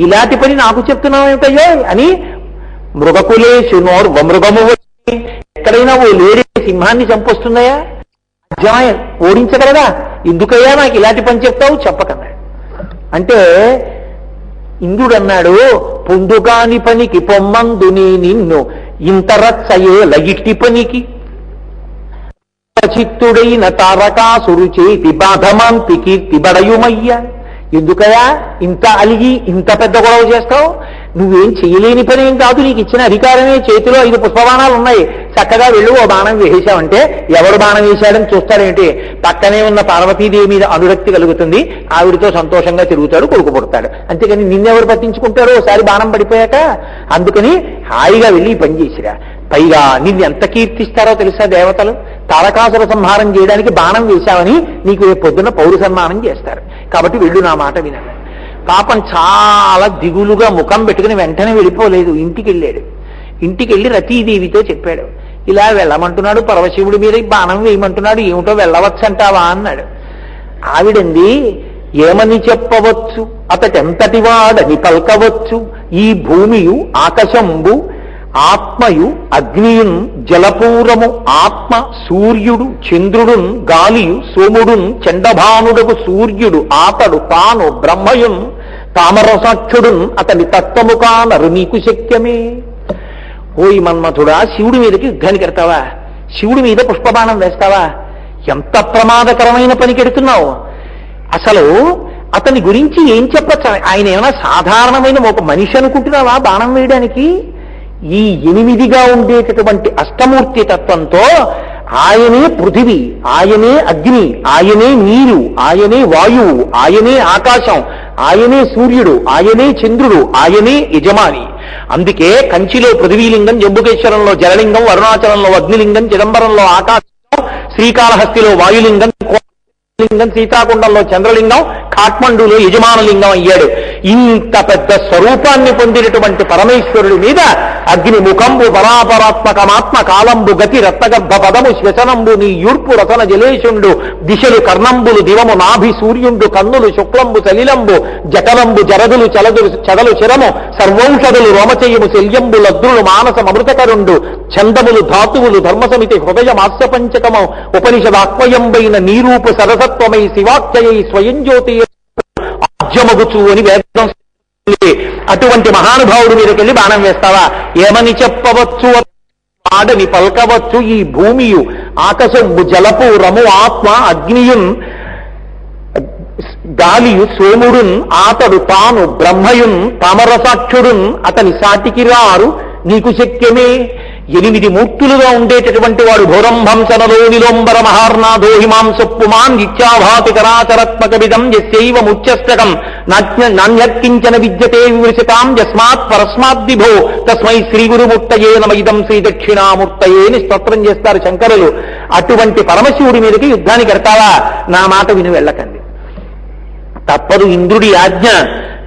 ఇలాంటి పని నాకు చెప్తున్నావు ఏమిటయ్యో అని మృగకులేషు మృగము ఎక్కడైనా ఓ లేడీ సింహాన్ని చంపొస్తుందయా? జనం ఓడించగలదా? ఎందుకయ్యా నాకు ఇలాంటి పని చెప్తావు? చెప్పకన్నాడు. అంటే ఇంద్రుడు అన్నాడు, పొందుగాని పనికి పొమ్మందుని నిన్ను ఇంత రచ్చయే లగిట్టి పనికి చిత్తుడైన తారకాసురు చేతి బాధమాంతి కీర్తి బడయుమయ్య. ఎందుకయా ఇంత అలిగి ఇంత పెద్ద గొడవ చేస్తావు? నువ్వేం చేయలేని పని ఏం కాదు, నీకు ఇచ్చిన అధికారమే, చేతిలో 5 పుష్పబాణాలు ఉన్నాయి, చక్కగా వెళ్ళు ఓ బాణం వేసేశావంటే ఎవడు బాణం వేశాడని చూస్తాడేంటి? పక్కనే ఉన్న పార్వతీదేవి మీద అనురక్తి కలుగుతుంది, ఆవిడితో సంతోషంగా తిరుగుతాడు, కొడుకు పుడతాడు. అంతేకాని నిన్నెవరు పట్టించుకుంటారో ఒకసారి బాణం పడిపోయాక? అందుకని హాయిగా వెళ్ళి ఈ పని చేసిరా. పైగా నిన్ను ఎంత కీర్తిస్తారో తెలుసా దేవతలు? తారకాసుర సంహారం చేయడానికి బాణం వేశావని నీకు రేపు పొద్దున్న పౌర సన్మానం చేస్తారు. కాబట్టి వెళ్ళు, నా మాట వినాలి. పాపం చాలా దిగులుగా ముఖం పెట్టుకుని వెంటనే వెళ్ళిపోలేదు, ఇంటికి వెళ్ళాడు. ఇంటికి వెళ్ళి రతీదేవితో చెప్పాడు, ఇలా వెళ్ళమంటున్నాడు పరమశివుడి మీద బాణం వేయమంటున్నాడు, ఏమిటో వెళ్ళవచ్చంటావా అన్నాడు. ఆవిడంది, ఏమని చెప్పవచ్చు, అతటెంతటి వాడని పల్కవచ్చు, ఈ భూమియు ఆకాశంబు ఆత్మయు అగ్నియున్ జలపూరము ఆత్మ సూర్యుడు చంద్రుడున్ గాలియు సోముడున్ చండభానుడకు సూర్యుడు ఆతడు తాను బ్రహ్మయున్ తామరసాక్షుడున్ అతని తత్వము కానరు నీకు శక్యమే. ఓయి మన్మథుడా, శివుడి మీదకి యుద్ధానికి ఎడతావా? శివుడి మీద పుష్పబాణం వేస్తావా? ఎంత ప్రమాదకరమైన పనికెడుతున్నావు. అసలు అతని గురించి ఏం చెప్పచ్చు? ఆయన ఏమైనా సాధారణమైన ఒక మనిషి అనుకుంటున్నావా బాణం వేయడానికి? ఈ 8గా ఉండేటటువంటి అష్టమూర్తి తత్వంతో ఆయనే పృథివీ, ఆయనే అగ్ని, ఆయనే నీరు, ఆయనే వాయువు, ఆయనే ఆకాశం, ఆయనే సూర్యుడు, ఆయనే చంద్రుడు, ఆయనే యజమాని. అందుకే కంచిలో పృథివీలింగం, జంబుకేశ్వరంలో జలలింగం, అరుణాచలంలో అగ్నిలింగం, చిదంబరంలో ఆకాశం, శ్రీకాళహస్తిలో వాయులింగం, లింగం, శ్రీకాకుండంలో చంద్రలింగం, కాఠ్మండూలో యజమానలింగం అయ్యాడు. ఇంత పెద్ద స్వరూపాన్ని పొందినటువంటి పరమేశ్వరుడి మీద అగ్ని ముఖంబు పరాపరాత్మకమాత్మ కాలంబు గతి రత్నగర్భ పదము శ్వసనంబు నీ యూర్పు రతన జలేషుండు దిశలు కర్ణంబులు దివము నాభి సూర్యుండు కన్నులు శుక్లంబు సలిలంబు జటలంబు జరదులు చదలు చిరము సర్వౌషధులు రోమచయము శల్యంబు లద్రులు మానసం అమృతకరుండు ఛందములు ధాతువులు ధర్మసమితి హృదయ మాస్య పంచకము ఉపనిషదాత్మయంబైన నీరూపు సరసత్వమై శివాఖ్యయై స్వయం జ్యోతి ఆజ్యమగుచు అని వేదం. అటువంటి మహానుభావుడి మీదకెళ్ళి బాణం వేస్తావా? ఏమని చెప్పవచ్చు, ఆడని పల్కవచ్చు, ఈ భూమియు ఆకాశంబు జలపూరము ఆత్మ అగ్నియున్ గాలియు సోముడున్ ఆతడు తాను బ్రహ్మయున్ తామరసాక్షుడున్ అతని సాటికి రారు నీకు శక్యమే. 8 మూర్తులుగా ఉండేటటువంటి వాడు భోరంభంసనలో నిలోంబర మహార్నాథో హిమాంసపుమాన్ నిత్యాభాతి కరాచరత్మక విధం యస్యైవ ముచ్యష్టకం నాణ్యత్కించన విద్యతే వివృషితాం యస్మాత్ పరస్మాద్విభో తస్మై శ్రీ గురుమూర్తయే నమ ఇదం శ్రీ దక్షిణామూర్తయే అని స్తోత్రం చేస్తారు శంకరులు. అటువంటి పరమశివుడి మీదకి యుద్ధానికి ఎడతావా? నా మాట విని వెళ్ళకండి, తప్పదు, ఇంద్రుడి ఆజ్ఞ,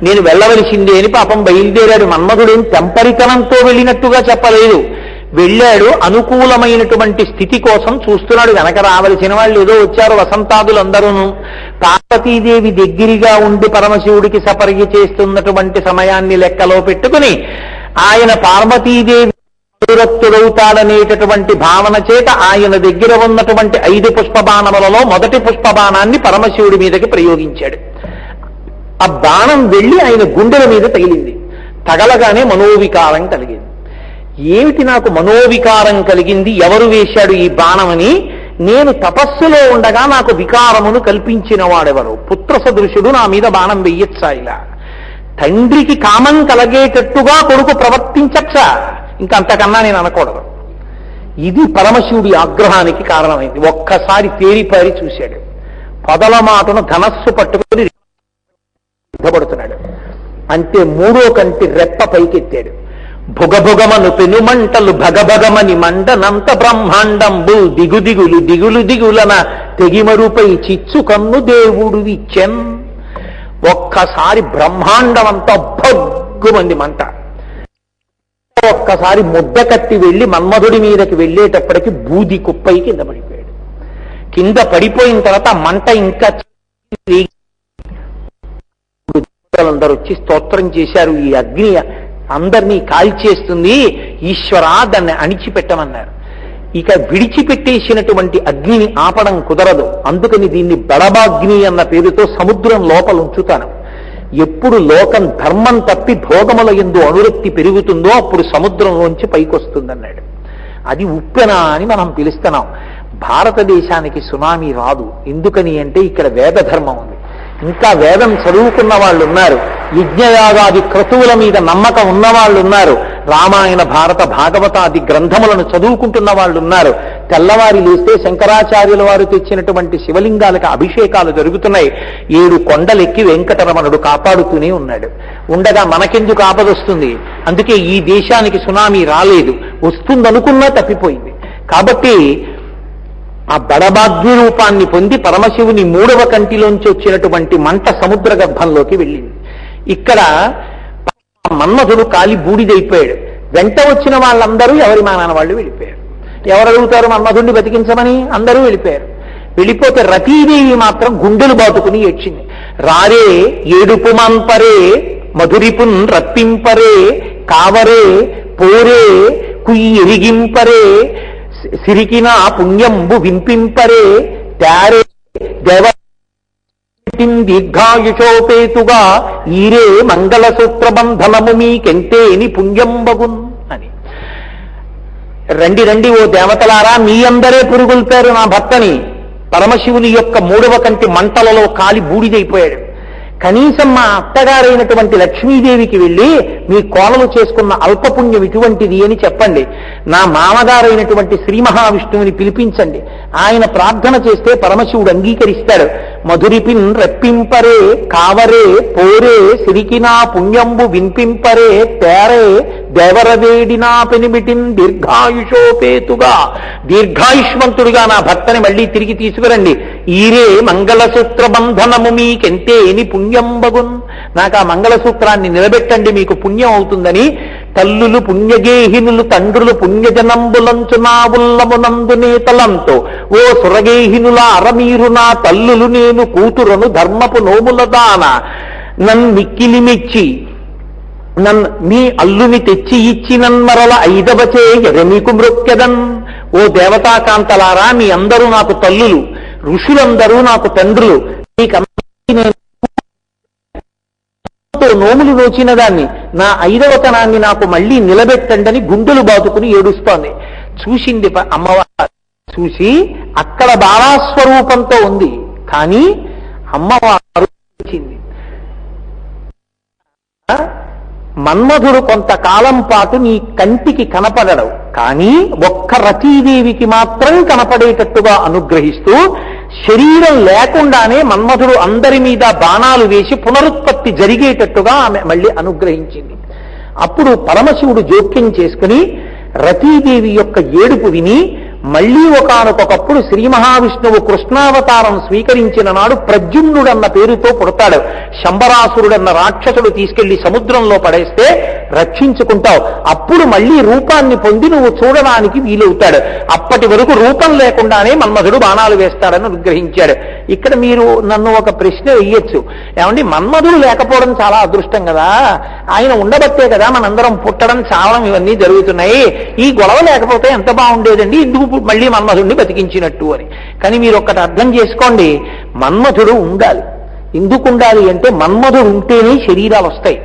నేను వెళ్ళవలసిందే అని పాపం బయలుదేరాడు. మన్మధుడేం తెంపరితనంతో వెళ్ళినట్టుగా చెప్పలేదు, వెళ్ళాడు అనుకూలమైనటువంటి స్థితి కోసం చూస్తున్నాడు. వెనక రావలసిన వాళ్ళు ఏదో వచ్చారు, వసంతాదులందరూ. పార్వతీదేవి దగ్గరగా ఉండి పరమశివుడికి సపర్య చేస్తున్నటువంటి సమయాన్ని లెక్కలో పెట్టుకుని ఆయన పార్వతీదేవి అనురక్తుడవుతాడనేటటువంటి భావన చేత ఆయన దగ్గర ఉన్నటువంటి 5 పుష్పబాణములలో మొదటి పుష్పబాణాన్ని పరమశివుడి మీదకి ప్రయోగించాడు. ఆ బాణం వెళ్ళి ఆయన గుండెల మీద తగిలింది. తగలగానే మనోవికారం కలిగింది. ఏమిటి నాకు మనోవికారం కలిగింది, ఎవరు వేశాడు ఈ బాణమని? నేను తపస్సులో ఉండగా నాకు వికారమును కల్పించిన వాడెవరు? పుత్ర సదృశుడు నా మీద బాణం వెయ్యొచ్చా? ఇలా తండ్రికి కామం కలిగేటట్టుగా కొడుకు ప్రవర్తించచ్చ, ఇంకా అంతకన్నా నేను అనకూడదు. ఇది పరమశివుడి ఆగ్రహానికి కారణమైంది. ఒక్కసారి తేరిపారి చూశాడు. పొదల మాటను ధనస్సు పట్టుకుని సిద్ధపడుతున్నాడు. అంతే మూడో కంటి రెప్ప పైకెత్తాడు. భుగభుగమను పెనుమంటలు భగభగమని మండనంత బ్రహ్మాండంబు దిగుదిగులు దిగులు దిగులన తెగిమరుపై చిచ్చు కన్ను దేవుడు విచ్చెన్. ఒక్కసారి బ్రహ్మాండం అంతా భగ్గుమంది మంట. ఒక్కసారి ముద్ద కత్తి వెళ్ళి మన్మధుడి మీదకి వెళ్ళేటప్పటికి బూది కుప్పై కింద పడిపోయాడు. కింద పడిపోయిన తర్వాత మంట ఇంకా అందరూ వచ్చి స్తోత్రం చేశారు. ఈ అగ్ని అందరినీ కాల్చేస్తుంది, ఈశ్వరా దాన్ని అణిచిపెట్టమన్నారు. ఇక విడిచిపెట్టేసినటువంటి అగ్నిని ఆపడం కుదరదు. అందుకని దీన్ని బడబాగ్ని అన్న పేరుతో సముద్రం లోపల ఉంచుతాను. ఎప్పుడు లోకం ధర్మం తప్పి భోగముల యందు అనురక్తి పెరుగుతుందో అప్పుడు సముద్రంలోంచి పైకొస్తుందన్నాడు. అది ఉప్పెన అని మనం పిలుస్తున్నాం. భారతదేశానికి సునామీ రాదు. ఎందుకని అంటే ఇక్కడ వేద ధర్మం ఉంది. ఇంకా వేదం చదువుకున్న వాళ్ళు ఉన్నారు, యజ్ఞయాగాది క్రతువుల మీద నమ్మకం ఉన్నవాళ్ళు ఉన్నారు, రామాయణ భారత భాగవతాది గ్రంథములను చదువుకుంటున్న వాళ్ళు ఉన్నారు. తెల్లవారి లేస్తే శంకరాచార్యుల వారు తెచ్చినటువంటి శివలింగాలకు అభిషేకాలు జరుగుతున్నాయి. 7 కొండలెక్కి వెంకటరమణుడు కాపాడుతూనే ఉన్నాడు. ఉండగా మనకెందుకు ఆపదొస్తుంది? అందుకే ఈ దేశానికి సునామీ రాలేదు. వస్తుందనుకున్నా తప్పిపోయింది. కాబట్టి ఆ బడబాగ్ని రూపాన్ని పొంది పరమశివుని 3వ కంటిలోంచి వచ్చినటువంటి మంట సముద్ర గర్భంలోకి వెళ్ళింది. ఇక్కడ మన్మధుడు కాలి బూడిదైపోయాడు. వెంట వచ్చిన వాళ్ళందరూ ఎవరి మానాన వాళ్ళు వెళ్ళిపోయారు. ఎవరు అడుగుతారు మన్మధుడిని బతికించమని? అందరూ వెళ్ళిపోయారు. వెళ్ళిపోతే రతీదేవి మాత్రం గుండెలు బాతుకుని ఏడ్చింది. రారే ఏడుపు మంపరే మధురిపున్ రప్పింపరే కావరే పోరే కుయ్యి ఎరిగింపరే సిరికిన పుణ్యంబు వింపింపరే తారే దేవ దీర్ఘాయుషోపేతుగా ఈరే మంగళసూత్ర బంధనము మీకెంతేని పుణ్యంబగున్ అని. రండి రండి ఓ దేవతలారా, మీ అందరే పురుగుల్పారు నా భర్తని. పరమశివుని యొక్క 3వ కంటి మంటలలో కాలి బూడిదైపోయాడు. కనీసం మా అత్తగారైనటువంటి లక్ష్మీదేవికి వెళ్ళి మీ కోలలు చేసుకున్న అల్పపుణ్యం ఇటువంటిది అని చెప్పండి. నా మామగారైనటువంటి శ్రీ మహావిష్ణువుని పిలిపించండి. ఆయన ప్రార్థన చేస్తే పరమశివుడు అంగీకరిస్తాడు. మధురిపిన్ రెప్పింపరే కావరే పోరే సిరికినా పుణ్యంబు విన్పింపరే తేరే దేవరవేడినా పెనిమిటిన్ దీర్ఘాయుషోపేతుగా, దీర్ఘాయుష్మంతుడిగా నా భర్తని మళ్ళీ తిరిగి తీసుకురండి. ఈరే మంగళసూత్ర బంధనము మీకెంతేని పుణ్యంబగున్, నాకు ఆ మంగళసూత్రాన్ని నిలబెట్టండి, మీకు పుణ్యం అవుతుందని తల్లులు పుణ్యగేహినులు తండ్రులు పుణ్యజనంబులంచు నా ఉల్లమునందునే తలంతో ఓ సురగేహినుల అరమీరు నా తల్లులు నేను కూతురను ధర్మపు నోముల దాన నన్నిక్కిలి మెచ్చి మీ అల్లుని తెచ్చి ఇచ్చినన్మరల 5వచే ఎరమికు మృక్కెదన్. ఓ దేవతాకాంతలారా, మీ అందరూ నాకు తల్లులు, ఋషులందరూ నాకు తండ్రులు, మీకందరికీ నోములు నోచిన దాన్ని, నా 5వతనాన్ని నాకు మళ్ళీ నిలబెట్టండి గుండెలు బాతుకుని ఏడుస్తోంది. చూసింది అమ్మవారు. చూసి అక్కడ బాలాస్వరూపంతో ఉంది, కానీ అమ్మవారు వచ్చింది. మన్మధుడు కొంతకాలం పాటు నీ కంటికి కనపడడు, కానీ ఒక్క రతీదేవికి మాత్రం కనపడేటట్టుగా అనుగ్రహిస్తూ శరీరం లేకుండానే మన్మధుడు అందరి మీద బాణాలు వేసి పునరుత్పత్తి జరిగేటట్టుగా ఆమె మళ్ళీ అనుగ్రహించింది. అప్పుడు పరమశివుడు జోక్యం చేసుకుని రతీదేవి యొక్క ఏడుపు విని మళ్లీ ఒకానొకప్పుడు శ్రీ మహావిష్ణువు కృష్ణావతారం స్వీకరించిన నాడు ప్రద్యుమ్నుడన్న పేరుతో పుడతాడు. శంబరాసురుడన్న రాక్షసుడు తీసుకెళ్లి సముద్రంలో పడేస్తే రక్షించుకుంటావు. అప్పుడు మళ్లీ రూపాన్ని పొంది నువ్వు చూడడానికి వీలవుతాడు. అప్పటి వరకు రూపం లేకుండానే మన్మధుడు బాణాలు వేస్తాడని అనుగ్రహించాడు. ఇక్కడ మీరు నన్ను ఒక ప్రశ్న వేయొచ్చు, ఏమండి మన్మధుడు లేకపోవడం చాలా అదృష్టం కదా, ఆయన ఉండబట్టే కదా మనందరం పుట్టడం చావడం ఇవన్నీ జరుగుతున్నాయి, ఈ గొడవ లేకపోతే ఎంత బాగుండేదండి, ఎందుకు మళ్ళీ మన్మధుడిని బతికించినట్టు అని. కానీ మీరు ఒక్కటి అర్థం చేసుకోండి, మన్మధుడు ఉండాలి. ఎందుకు ఉండాలి అంటే మన్మధుడు ఉంటేనే శరీరాలు వస్తాయి.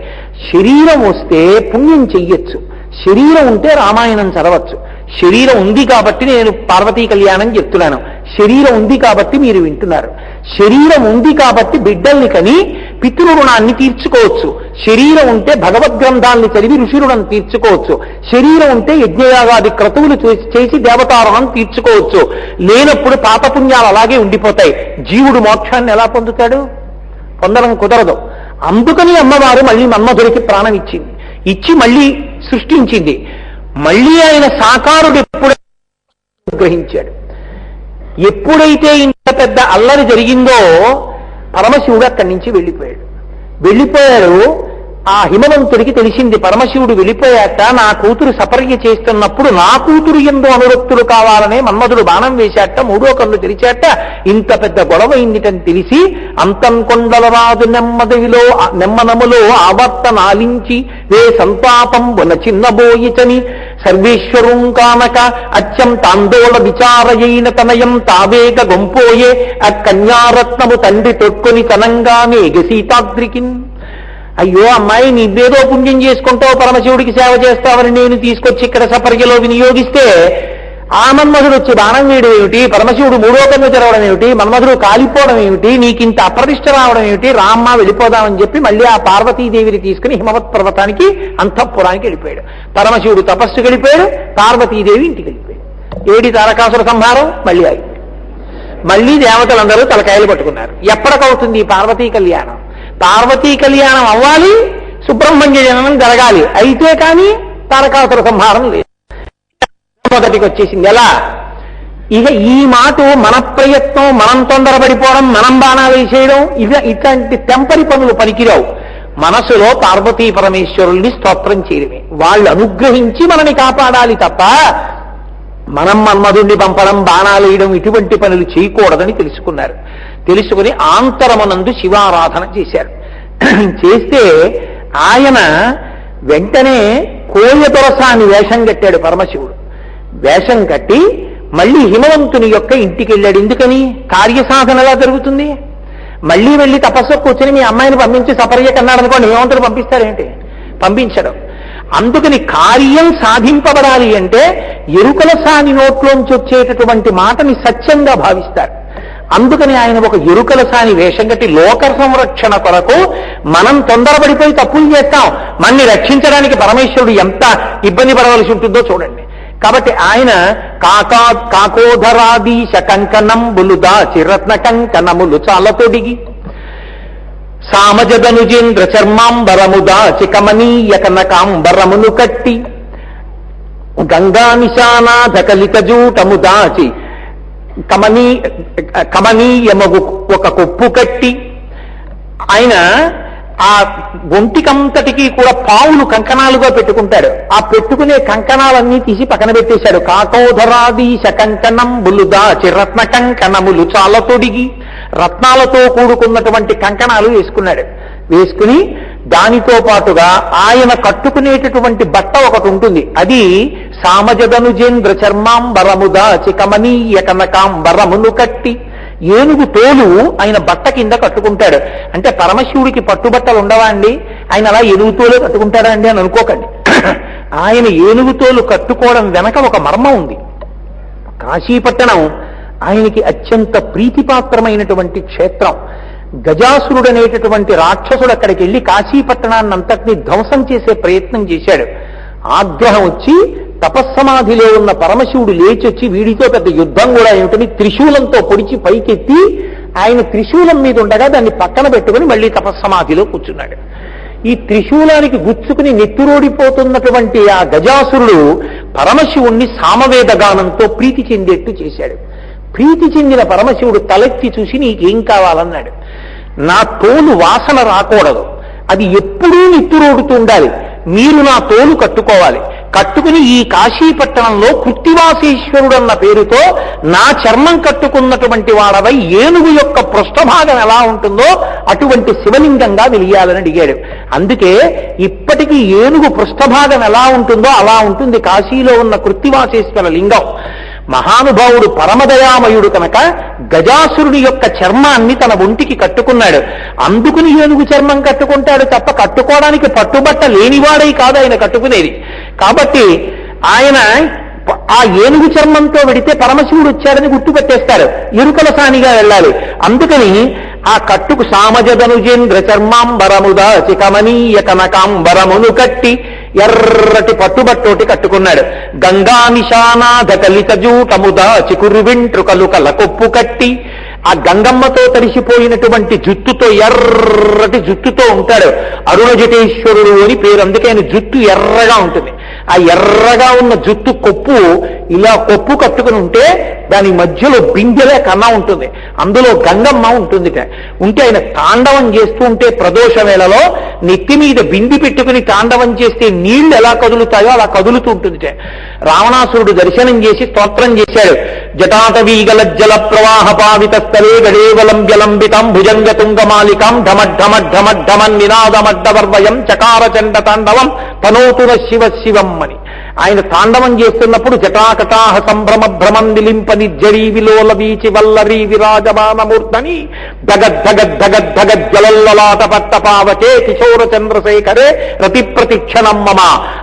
శరీరం వస్తే పుణ్యం చెయ్యొచ్చు, శరీరం ఉంటే రామాయణం చదవచ్చు. శరీరం ఉంది కాబట్టి నేను పార్వతీ కళ్యాణం చెప్తున్నాను, శరీరం ఉంది కాబట్టి మీరు వింటున్నారు. శరీరం ఉంది కాబట్టి బిడ్డల్ని కని పితృరుణాన్ని తీర్చుకోవచ్చు. శరీరం ఉంటే భగవద్గ్రంథాల్ని చదివి ఋషిరుణం తీర్చుకోవచ్చు. శరీరం ఉంటే యజ్ఞయాగాది క్రతువులు చేసి దేవతారుణం తీర్చుకోవచ్చు. లేనప్పుడు పాపపుణ్యాలు అలాగే ఉండిపోతాయి. జీవుడు మోక్షాన్ని ఎలా పొందుతాడు? పొందడం కుదరదు. అందుకని అమ్మవారు మళ్ళీ మన్మధుడికి ప్రాణం ఇచ్చింది. ఇచ్చి మళ్ళీ సృష్టించింది. మళ్ళీ ఆయన సాకారుడు ఎప్పుడైతే గ్రహించాడు. ఎప్పుడైతే ఇంత పెద్ద అల్లరి జరిగిందో పరమశివుడు అక్కడి నుంచి వెళ్ళిపోయాడు. ఆ హిమవంతుడికి తెలిసింది పరమశివుడు వెళ్ళిపోయాక నా కూతురు సపర్య చేస్తున్నప్పుడు నా కూతురు యందు అనురక్తులు కావాలనే మన్మధుడు బాణం వేశాట. మూడో కన్ను తెరిచాట. ఇంత పెద్ద గొడవైందిటని తెలిసి అంతం కొండలరాజు నెమ్మనములో ఆవర్త నాలించి వే సంతాపం బున చిన్నబోయిచని సర్వేశ్వరుం కానక అత్యం తాందోళ విచారయైన తనయం తావేగ గొంపోయే ఆ కన్యారత్నము తండ్రి తొట్టుని తనంగానే గసీతాద్రికిన్. అయ్యో అమ్మాయి, నీవేదో పుణ్యం చేసుకుంటావు, పరమశివుడికి సేవ చేస్తావని నేను తీసుకొచ్చి ఇక్కడ సపర్యలో వినియోగిస్తే ఆ మన్మధుడు వచ్చి బాణం వేయడం ఏమిటి, పరమశివుడు మూడో కన్ను తెరవడం ఏమిటి, మన్మధుడు కాలిపోవడం ఏమిటి, నీకింత అప్రతిష్ట రావడం ఏమిటి, రామ్మ వెళ్ళిపోదామని చెప్పి మళ్ళీ ఆ పార్వతీదేవిని తీసుకుని హిమవత్ పర్వతానికి అంతఃపురానికి వెళ్ళిపోయాడు. పరమశివుడు తపస్సుకి వెళ్ళిపోయాడు, పార్వతీదేవి ఇంటికి వెళ్ళిపోయాడు. ఏడి తారకాసుర సంహారం మళ్ళీ అయింది. మళ్ళీ దేవతలందరూ తలకాయలు పట్టుకున్నారు. ఎప్పటికవుతుంది ఈ పార్వతీ కళ్యాణం? పార్వతీ కళ్యాణం అవ్వాలి, సుబ్రహ్మణ్య జననం జరగాలి. అయితే కానీ తారకాసుర సంహారం లేదు. మొదటికి వచ్చేసింది. ఎలా? ఇక ఈ మాట మన ప్రయత్నం, మనం తొందరపడిపోవడం, మనం బాణాలు వేసేయడం, ఇట్లాంటి తెంపరి పనులు పనికిరావు. మనసులో పార్వతీ పరమేశ్వరుల్ని స్తోత్రం చేయడమే. వాళ్ళు అనుగ్రహించి మనని కాపాడాలి తప్ప మనం మన్మధుణ్ణి పంపడం, బాణాలు వేయడం ఇటువంటి పనులు చేయకూడదని తెలుసుకున్నారు. తెలుసుకుని ఆంతరమునందు శివారాధన చేశారు. చేస్తే ఆయన వెంటనే కోయదొరసాని వేషం కట్టాడు పరమశివుడు. వేషం కట్టి మళ్ళీ హిమవంతుని యొక్క ఇంటికి వెళ్ళాడు. ఎందుకని? కార్యసాధన ఎలా జరుగుతుంది? మళ్ళీ వెళ్ళి తపస్సు కూర్చొని మీ అమ్మాయిని పంపించి సపర్య కన్నాడు అనుకోండి, హిమవంతుడు పంపిస్తారేంటి? పంపించడం. అందుకని కార్యం సాధింపబడాలి అంటే ఎరుకల సాని నోట్లోంచి వచ్చేటటువంటి మాటని సత్యంగా భావిస్తారు. అందుకని ఆయన ఒక ఎరుకల సాని వేషం కట్టి లోక సంరక్షణ కొరకు మనం తొందరపడిపోయి తప్పులు చేస్తాం, మన్ని రక్షించడానికి పరమేశ్వరుడు ఎంత ఇబ్బంది పడవలసి ఉంటుందో చూడండి. కాబట్టి ఆయన కాకోధరాదీశ కంకణంబులు దాచి రత్న కంకణములు చాలా తొడిగి సామజదనుజేంద్ర చర్మాంబరము దాచి కమనీయ కనకాంబరమును కట్టి గంగా నిశానాథ కలిత జూటము దాచి కమనీయమగు ఒక కొప్పు కట్టి ఆయన ఆ ఒంటికంతటికి కూడా పావులు కంకణాలుగా పెట్టుకుంటాడు. ఆ పెట్టుకునే కంకణాలన్నీ తీసి పక్కన పెట్టేశాడు. కాకోధరాదీశ కంకణంబులు దాచి రత్న కంకణములు చాలా తొడిగి రత్నాలతో కూడుకున్నటువంటి కంకణాలు వేసుకున్నాడు. వేసుకుని దానితో పాటుగా ఆయన కట్టుకునేటటువంటి బట్ట ఒకటి ఉంటుంది. అది సామజదనుజేంద్ర చర్మాంబరము దాచి కమనీయ కనకాంబరమును కట్టి ఏనుగు తోలు ఆయన బట్ట కింద కట్టుకుంటాడు. అంటే పరమశివుడికి పట్టుబట్టలు ఉండవా అండి? ఆయన అలా ఏనుగు తోలు కట్టుకుంటాడా అండి అని అనుకోకండి. ఆయన ఏనుగు తోలు కట్టుకోవడం వెనక ఒక మర్మం ఉంది. కాశీపట్టణం ఆయనకి అత్యంత ప్రీతిపాత్రమైనటువంటి క్షేత్రం. గజాసురుడనేటటువంటి రాక్షసుడు అక్కడికి వెళ్ళి కాశీపట్టణాన్ని అంతటినీ ధ్వంసం చేసే ప్రయత్నం చేశాడు. ఆగ్రహం వచ్చి తపస్సమాధిలో ఉన్న పరమశివుడు లేచొచ్చి వీడితో పెద్ద యుద్ధం కూడా ఏమిటని త్రిశూలంతో పొడిచి పైకెత్తి ఆయన త్రిశూలం మీద ఉండగా దాన్ని పక్కన పెట్టుకుని మళ్ళీ తపస్సమాధిలో కూర్చున్నాడు. ఈ త్రిశూలానికి గుచ్చుకుని నెత్తురోడిపోతున్నటువంటి ఆ గజాసురుడు పరమశివుణ్ణి సామవేద గానంతో ప్రీతి చెందేట్టు చేశాడు. ప్రీతి చెందిన పరమశివుడు తలెత్తి చూసి నీకేం కావాలన్నాడు. నా తోలు వాసన రాకూడదు, అది ఎప్పుడూ నెత్తురోడుతూ ఉండాలి, మీరు నా తోలు కట్టుకోవాలి, కట్టుకుని ఈ కాశీపట్టణంలో కృత్తివాసేశ్వరుడు అన్న పేరుతో నా చర్మం కట్టుకున్నటువంటి వాడవై ఏనుగు యొక్క పృష్ఠభాగం ఎలా ఉంటుందో అటువంటి శివలింగంగా వెలియాలని అడిగాడు. అందుకే ఇప్పటికీ ఏనుగు పృష్ఠభాగం ఎలా ఉంటుందో అలా ఉంటుంది కాశీలో ఉన్న కృత్తివాసేశ్వర లింగం. మహానుభావుడు పరమదయామయుడు కనుక గజాసురుడి యొక్క చర్మాన్ని తన ఒంటికి కట్టుకున్నాడు. అందుకుని ఏనుగు చర్మం కట్టుకుంటాడు తప్ప కట్టుకోవడానికి పట్టుబట్ట లేనివాడై కాదు ఆయన కట్టుకునేది. కాబట్టి ఆయన ఆ ఏనుగు చర్మంతో వెడితే పరమశివుడు వచ్చాడని గుర్తుపెట్టేస్తారు, ఎరుకల సానిగా వెళ్ళాలి. అందుకని ఆ కట్టుకు సామజదనుజేంద్ర చర్మాంబరముదాచి కమనీయ కనకాంబరమును కట్టి ఎర్రటి పట్టుబట్టోటి కట్టుకున్నాడు. గంగా నిశానాథ కలిత జూటముదాచి కురువింట్రుకలు కల కొప్పు కట్టి ఆ గంగమ్మతో తడిసిపోయినటువంటి జుట్టుతో ఎర్రటి జుట్టుతో ఉంటాడు. అరుణజటేశ్వరుడు అని పేరు, అందుకే ఆయన జుట్టు ఎర్రగా ఉంటుంది. ఆ ఎర్రగా ఉన్న జుట్టు కొప్పు ఇలా కొప్పు కట్టుకుని ఉంటే దాని మధ్యలో బిందెలే కన్నా ఉంటుంది, అందులో గంగమ్మ ఉంటుందిట. ఉంటే ఆయన తాండవం చేస్తూ ఉంటే ప్రదోష వేళలో నెత్తి మీద బింది పెట్టుకుని తాండవం చేస్తే నీళ్లు ఎలా కదులుతాయో అలా కదులుతూ ఉంటుందిట. రావణాసురుడు దర్శనం చేసి స్తోత్రం చేశాడు. జటాటవీగలజ్జల ప్రవాహ పావిత స్థలే గడేవలం జలంబితం భుజంగ తుంగమాలికాం ఢమఢమఢమఢమన్ నినాదమడ్డవర్వయం చకార చండ తాండవం తనోతుర శివ శివం అని ఆయన తాండవం చేస్తున్నప్పుడు జటాకటాహ సంభ్రమ భ్రమం నిలింప నిర్జరీ విలోల వీచి వల్లరీ విరాజమానమూర్ధని ధగద్ధగద్ధగద్ధగద్ జలల్లలాట పట్టపావచే కిశోర చంద్రశేఖరే రతి ప్రతిక్షణం మమ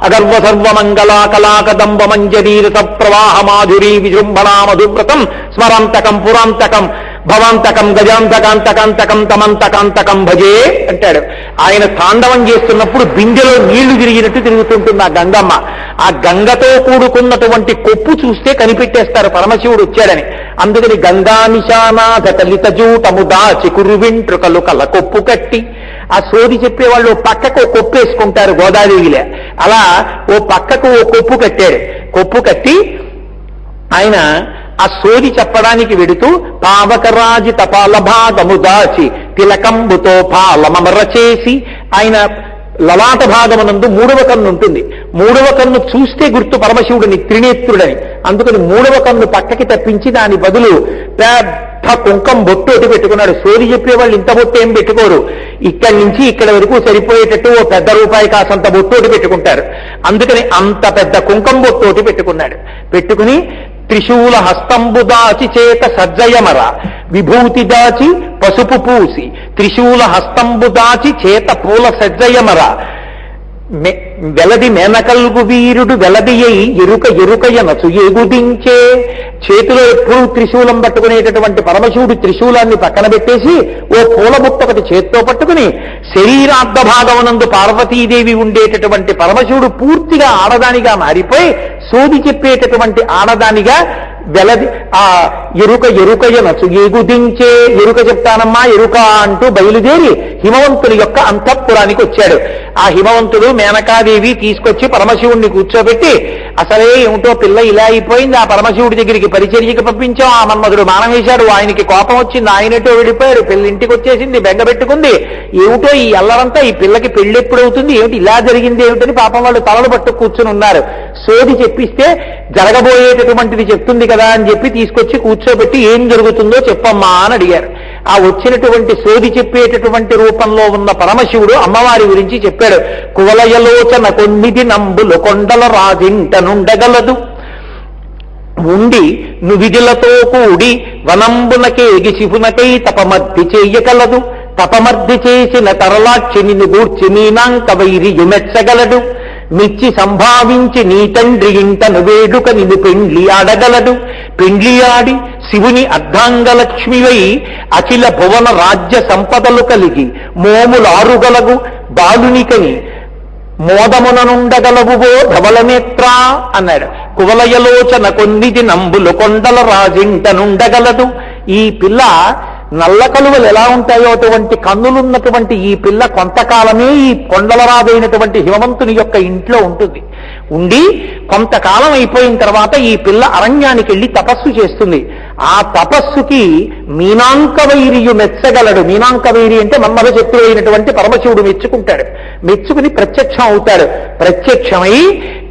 అగర్వ సర్వమంగళా కళాకదంబ మంజరీరత ప్రవాహ మాధురీ విజృంభణా మధువ్రతం స్మరాంతకం పురాంతకం భవాంతకం గజాంతకాంతకాంతకం తమంతకాంతకం భజే అంటాడు. ఆయన తాండవం చేస్తున్నప్పుడు బిందెలో నీళ్లు తిరిగినట్టు తిరుగుతుంటుంది ఆ గంగమ్మ. ఆ గంగతో కూడుకున్నటువంటి కొప్పు చూస్తే కనిపెట్టేస్తారు పరమశివుడు వచ్చాడని. అందుకని గంగా నిశానాథ కలిత జూటము దాచి కురువింట్రుకలు కల కొప్పు కట్టి, ఆ సోది చెప్పేవాళ్ళు పక్కకు ఓ కొప్పు వేసుకుంటారు గోదాదేవిలే, అలా ఓ పక్కకు ఓ కొప్పు కట్టాడు. కొప్పు కట్టి ఆయన ఆ సోది చెప్పడానికి వెడుతూ పావకరాజి తపాల భాగము దాచి తిలకంబుతో పాలమర చేసి, ఆయన లలాట భాగమునందు మూడవ కన్ను ఉంటుంది. మూడవ కన్ను చూస్తే గుర్తు పరమశివుడిని త్రినేత్రుడని, అందుకని మూడవ కన్ను పక్కకి తప్పించి దాని బదులు పెద్ద కుంకం బొట్టు ఒకటి పెట్టుకున్నాడు. సోది చెప్పేవాళ్ళు ఇంత బొట్టు ఏం పెట్టుకోరు, ఇక్కడి నుంచి ఇక్కడ వరకు సరిపోయేటట్టు ఓ పెద్ద రూపాయి కాసంత బొట్టు ఒకటి పెట్టుకుంటారు. అందుకని అంత పెద్ద కుంకం బొట్టు ఒకటి పెట్టుకున్నాడు. పెట్టుకుని త్రిశూల హస్తంబు దాచి చేత సజ్జయమర విభూతి దాచి పసుపు పూసి, త్రిశూల హస్తంబు దాచి చేత పూల సజ్జయమర వెలది మేనకల్గు వీరుడు వెలది అయి ఎరుక ఎరుకయనచు ఎగుదించే. చేతిలో ఎప్పుడూ త్రిశూలం పట్టుకునేటటువంటి పరమశివుడు త్రిశూలాన్ని పక్కన పెట్టేసి ఓ పూల బుట్ట ఒకటి చేత్తో పట్టుకుని, శరీరార్థ భాగమునందు పార్వతీదేవి ఉండేటటువంటి పరమశివుడు పూర్తిగా ఆడదానిగా మారిపోయి సోది చెప్పేటటువంటి ఆడదానిగా వెలది ఆ ఎరుక ఎరుకయనచు ఎగుదించే. ఎరుక చెప్తానమ్మా ఎరుక అంటూ బయలుదేరి హిమవంతుని యొక్క అంతఃపురానికి వచ్చాడు. ఆ హిమవంతుడు మేనకాదేవి తీసుకొచ్చి పరమశివుణ్ణి కూర్చోబెట్టి, అసలే ఏమిటో పిల్ల ఇలా అయిపోయింది, ఆ పరమశివుడి దగ్గరికి పరిచర్యకి పంపించాం, ఆ మన్మధుడు మానం వేశాడు, ఆయనకి కోపం వచ్చింది, ఆయనటో వెళ్ళిపోయాడు, పిల్ల ఇంటికి వచ్చేసింది, బెంగ పెట్టుకుంది, ఏమిటో ఈ అల్లరంతా, ఈ పిల్లకి పెళ్లి ఎప్పుడు అవుతుంది, ఏమిటి ఇలా జరిగింది ఏమిటని పాపం వాళ్ళు తలలు పట్టు కూర్చుని ఉన్నారు. సోది చెప్పిస్తే జరగబోయేటటువంటిది చెప్తుంది కదా అని చెప్పి తీసుకొచ్చి కూర్చోబెట్టి ఏం జరుగుతుందో చెప్పమ్మా అని అడిగారు. ఆ వచ్చినటువంటి సోది చెప్పేటటువంటి రూపంలో ఉన్న పరమశివుడు అమ్మవారి గురించి చెప్పాడు. కువలయలోచన కొన్నిది నంబులు కొండల రాజింటనుండగలదు, ఉండి నువిధులతో కూడి వనంబునకేగి శివునకై తపమర్ది చేయగలదు, తపమర్ది చేసిన తరలాక్షి నిన్ను గూర్చి మీనాంక వైరియు మెచ్చగలడు, మెచ్చి సంభావించి నీ తండ్రి ఇంటను వేడుక నిన్ను పెండ్లి ఆడగలడు, పెండ్లి ఆడి శివుని అర్ధాంగలక్ష్మివై అఖిల భువన రాజ్య సంపదలు కలిగి మోములారుగలగు బాలునికని మోదముననుండగలవువో ధవలనేత్రా అన్నాడు. కువలయలోచన కొన్నిది నంబులు కొండల రాజింటనుండగలదు. ఈ పిల్ల నల్ల కలువలు ఎలా ఉంటాయో అటువంటి కన్నులున్నటువంటి ఈ పిల్ల కొంతకాలమే ఈ కొండలరాదైనటువంటి హిమవంతుని యొక్క ఇంట్లో ఉంటుంది. ఉండి కొంతకాలం అయిపోయిన తర్వాత ఈ పిల్ల అరణ్యానికి వెళ్ళి తపస్సు చేస్తుంది. ఆ తపస్సుకి మీనాంకవైరియు మెచ్చగలడు. మీనాంకవైరి అంటే మన్మథ శత్రువు అయినటువంటి పరమశివుడు మెచ్చుకుంటాడు. మెచ్చుకుని ప్రత్యక్షం అవుతాడు. ప్రత్యక్షమై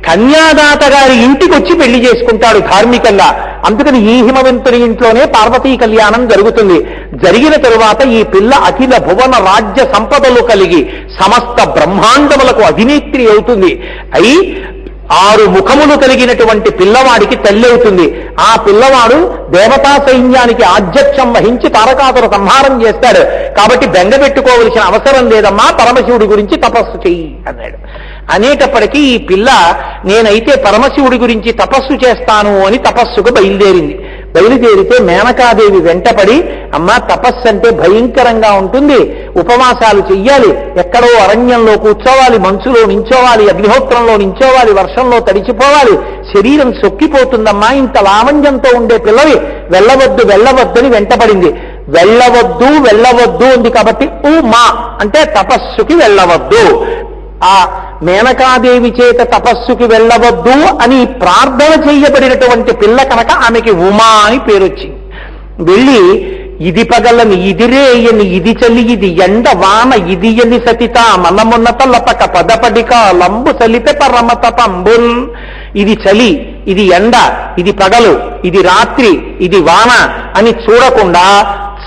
కన్యాదాత గారి ఇంటికి వచ్చి పెళ్లి చేసుకుంటాడు ధార్మికంగా. అందుకని ఈ హిమవంతుని ఇంట్లోనే పార్వతీ కళ్యాణం జరుగుతుంది. జరిగిన తరువాత ఈ పిల్ల అఖిల భువన రాజ్య సంపదలు కలిగి సమస్త బ్రహ్మాండములకు అధినేత్రి అవుతుంది. అయి 6 ముఖములు కలిగినటువంటి పిల్లవాడికి తల్లి అవుతుంది. ఆ పిల్లవాడు దేవతా సైన్యానికి ఆధ్యక్షం వహించి తారకాసుర సంహారం చేస్తాడు. కాబట్టి బెంగ పెట్టుకోవలసిన అవసరం లేదమ్మా, పరమశివుడి గురించి తపస్సు చెయ్యి అన్నాడు. అనేటప్పటికీ ఈ పిల్ల నేనైతే పరమశివుడి గురించి తపస్సు చేస్తాను అని తపస్సుకు బయలుదేరింది. బయలుదేరితే మేనకాదేవి వెంటపడి, అమ్మా తపస్సు అంటే భయంకరంగా ఉంటుంది, ఉపవాసాలు చెయ్యాలి, ఎక్కడో అరణ్యంలో కూర్చోవాలి, మంచులో నించోవాలి, అగ్నిహోత్రంలో నించోవాలి, వర్షంలో తడిచిపోవాలి, శరీరం సొక్కిపోతుందమ్మా, ఇంత లావణ్యంతో ఉండే పిల్లవి వెళ్ళవద్దు వెళ్ళవద్దని వెంటపడింది. వెళ్ళవద్దు వెళ్ళవద్దు ఉంది కాబట్టి మా అంటే తపస్సుకి వెళ్ళవద్దు. ఆ మేనకాదేవి చేత తపస్సుకి వెళ్ళవద్దు అని ప్రార్థన చెయ్యబడినటువంటి పిల్ల కనుక ఆమెకి ఉమా అని పేరొచ్చింది. వెళ్ళి ఇది పగలని ఇదిరేయని ఇది చలి ఇది ఎండ వాన ఇది ఎని సతిత మనమున్నత లపక పదపడిక లంబు చలిపె పరమత పంబుల్. ఇది చలి, ఇది ఎండ, ఇది పగలు, ఇది రాత్రి, ఇది వాన అని చూడకుండా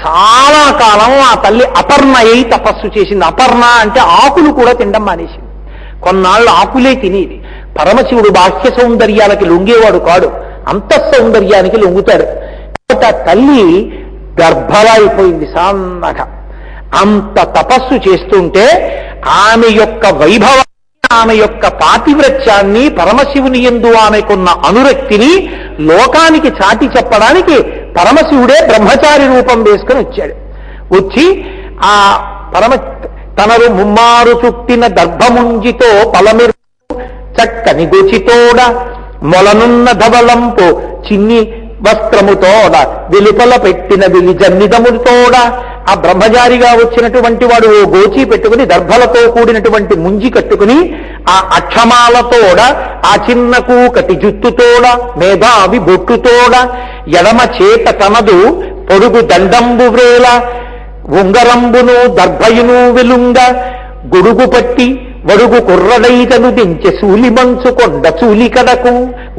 చాలా కాలం ఆ తల్లి అపర్ణ అయి తపస్సు చేసింది. అపర్ణ అంటే ఆకులు కూడా తినడం మానేసింది. కొన్నాళ్ళు ఆకులే తినేది. పరమశివుడు బాహ్య సౌందర్యాలకి లొంగేవాడు కాడు, అంతఃసౌందర్యానికి లొంగుతాడు. కాబట్టి ఆ తల్లి గర్భలా అయిపోయింది సన్నగా. అంత తపస్సు చేస్తుంటే ఆమె యొక్క వైభవాన్ని, ఆమె యొక్క పాతివ్రత్యాన్ని, పరమశివుని యందు ఆమెకున్న అనురక్తిని లోకానికి చాటి చెప్పడానికి పరమశివుడే బ్రహ్మచారి రూపం వేసుకుని వచ్చాడు. వచ్చి ఆ తనరు ముమ్మారు చుట్టిన దర్భముంజితో పలమిరు చక్కని గోచితోడ మొలనున్న ధవలంపు చిన్ని వస్త్రముతోడ వెలుపల పెట్టిన విలి జన్నిదముతోడ. ఆ బ్రహ్మచారిగా వచ్చినటువంటి వాడు ఓ గోచి పెట్టుకుని దర్భలతో కూడినటువంటి ముంజి కట్టుకుని ఆ అక్షమాలతోడ ఆ చిన్న కూకటి జుత్తుతోడ మేధావి బొట్టుతోడ ఎడమ చేత తనదు పొడుగు దండంబు వ్రేల ఉంగరంబును దర్భయును వెలుంగ గొడుగు పట్టి వడుగు కుర్రడైతను దించె సూలి మంచు కొండ చూలి కడకు.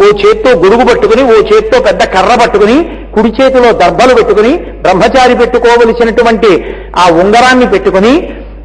ఓ చేత్తో గొడుగు పట్టుకుని, ఓ చేత్తో పెద్ద కర్ర పట్టుకుని, కుడి చేతిలో దర్భలు పెట్టుకుని, బ్రహ్మచారి పెట్టుకోవలసినటువంటి ఆ ఉంగరాన్ని పెట్టుకుని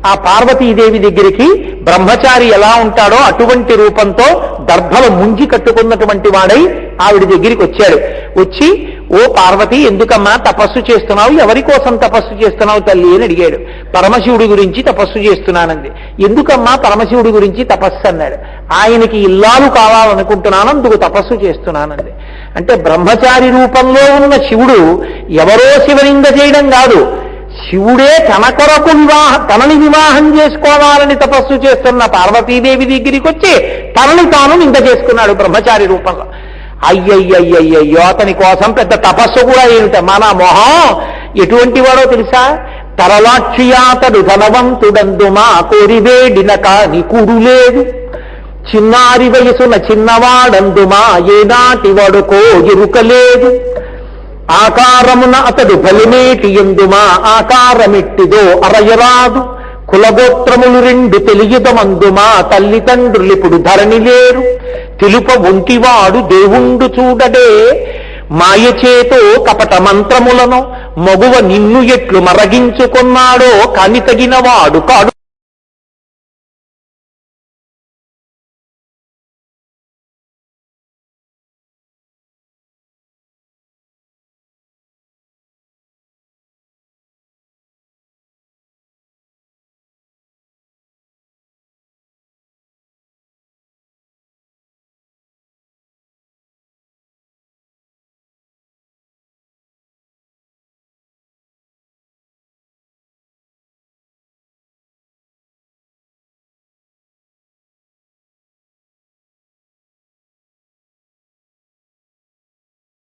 ఆ పార్వతీదేవి దగ్గరికి బ్రహ్మచారి ఎలా ఉంటాడో అటువంటి రూపంతో దర్భలు ముంజి కట్టుకున్నటువంటి వాడై ఆవిడ దగ్గరికి వచ్చాడు. వచ్చి, ఓ పార్వతి, ఎందుకమ్మా తపస్సు చేస్తున్నావు? ఎవరి కోసం తపస్సు చేస్తున్నావు తల్లి అని అడిగాడు. పరమశివుడి గురించి తపస్సు చేస్తున్నానంది. ఎందుకమ్మా పరమశివుడి గురించి తపస్సు అన్నాడు. ఆయనకి ఇల్లాలు కావాలనుకుంటున్నాను, అందుకు తపస్సు చేస్తున్నానంది. అంటే బ్రహ్మచారి రూపంలో ఉన్న శివుడు ఎవరో శివనింద చేయడం కాదు, శివుడే తన కొరకు తనని వివాహం చేసుకోవాలని తపస్సు చేస్తున్న పార్వతీదేవి దగ్గరికి వచ్చి తనని తాను నింద చేసుకున్నాడు బ్రహ్మచారి రూపంలో. అయ్యయ్యయ్యయ్యో, అతని కోసం పెద్ద తపస్సు కూడా ఏమిట, మన మొహం ఎటువంటి వాడో తెలుసా? తరలాక్షియాతడు ధనవంతుడందుమా కోరివేడిన కాని కూడు లేదు, చిన్నారి వయసున చిన్నవాడందుమా ఏనాటి వాడుకో ఎరుకలేదు, ఆకారమున అతడు బలిమేటి ఎందుమా ఆకారమిట్టిదో అరయరాదు, కులగోత్రములు రెండు తెలియదమందుమా తల్లిదండ్రులిప్పుడు ధరణి లేరు, తెలుప ఒంటివాడు దేవుండు చూడడే, మాయచేతో కపట మంత్రములను మగువ నిన్ను ఎట్లు మరగించుకున్నాడో కాని తగినవాడు కాడు.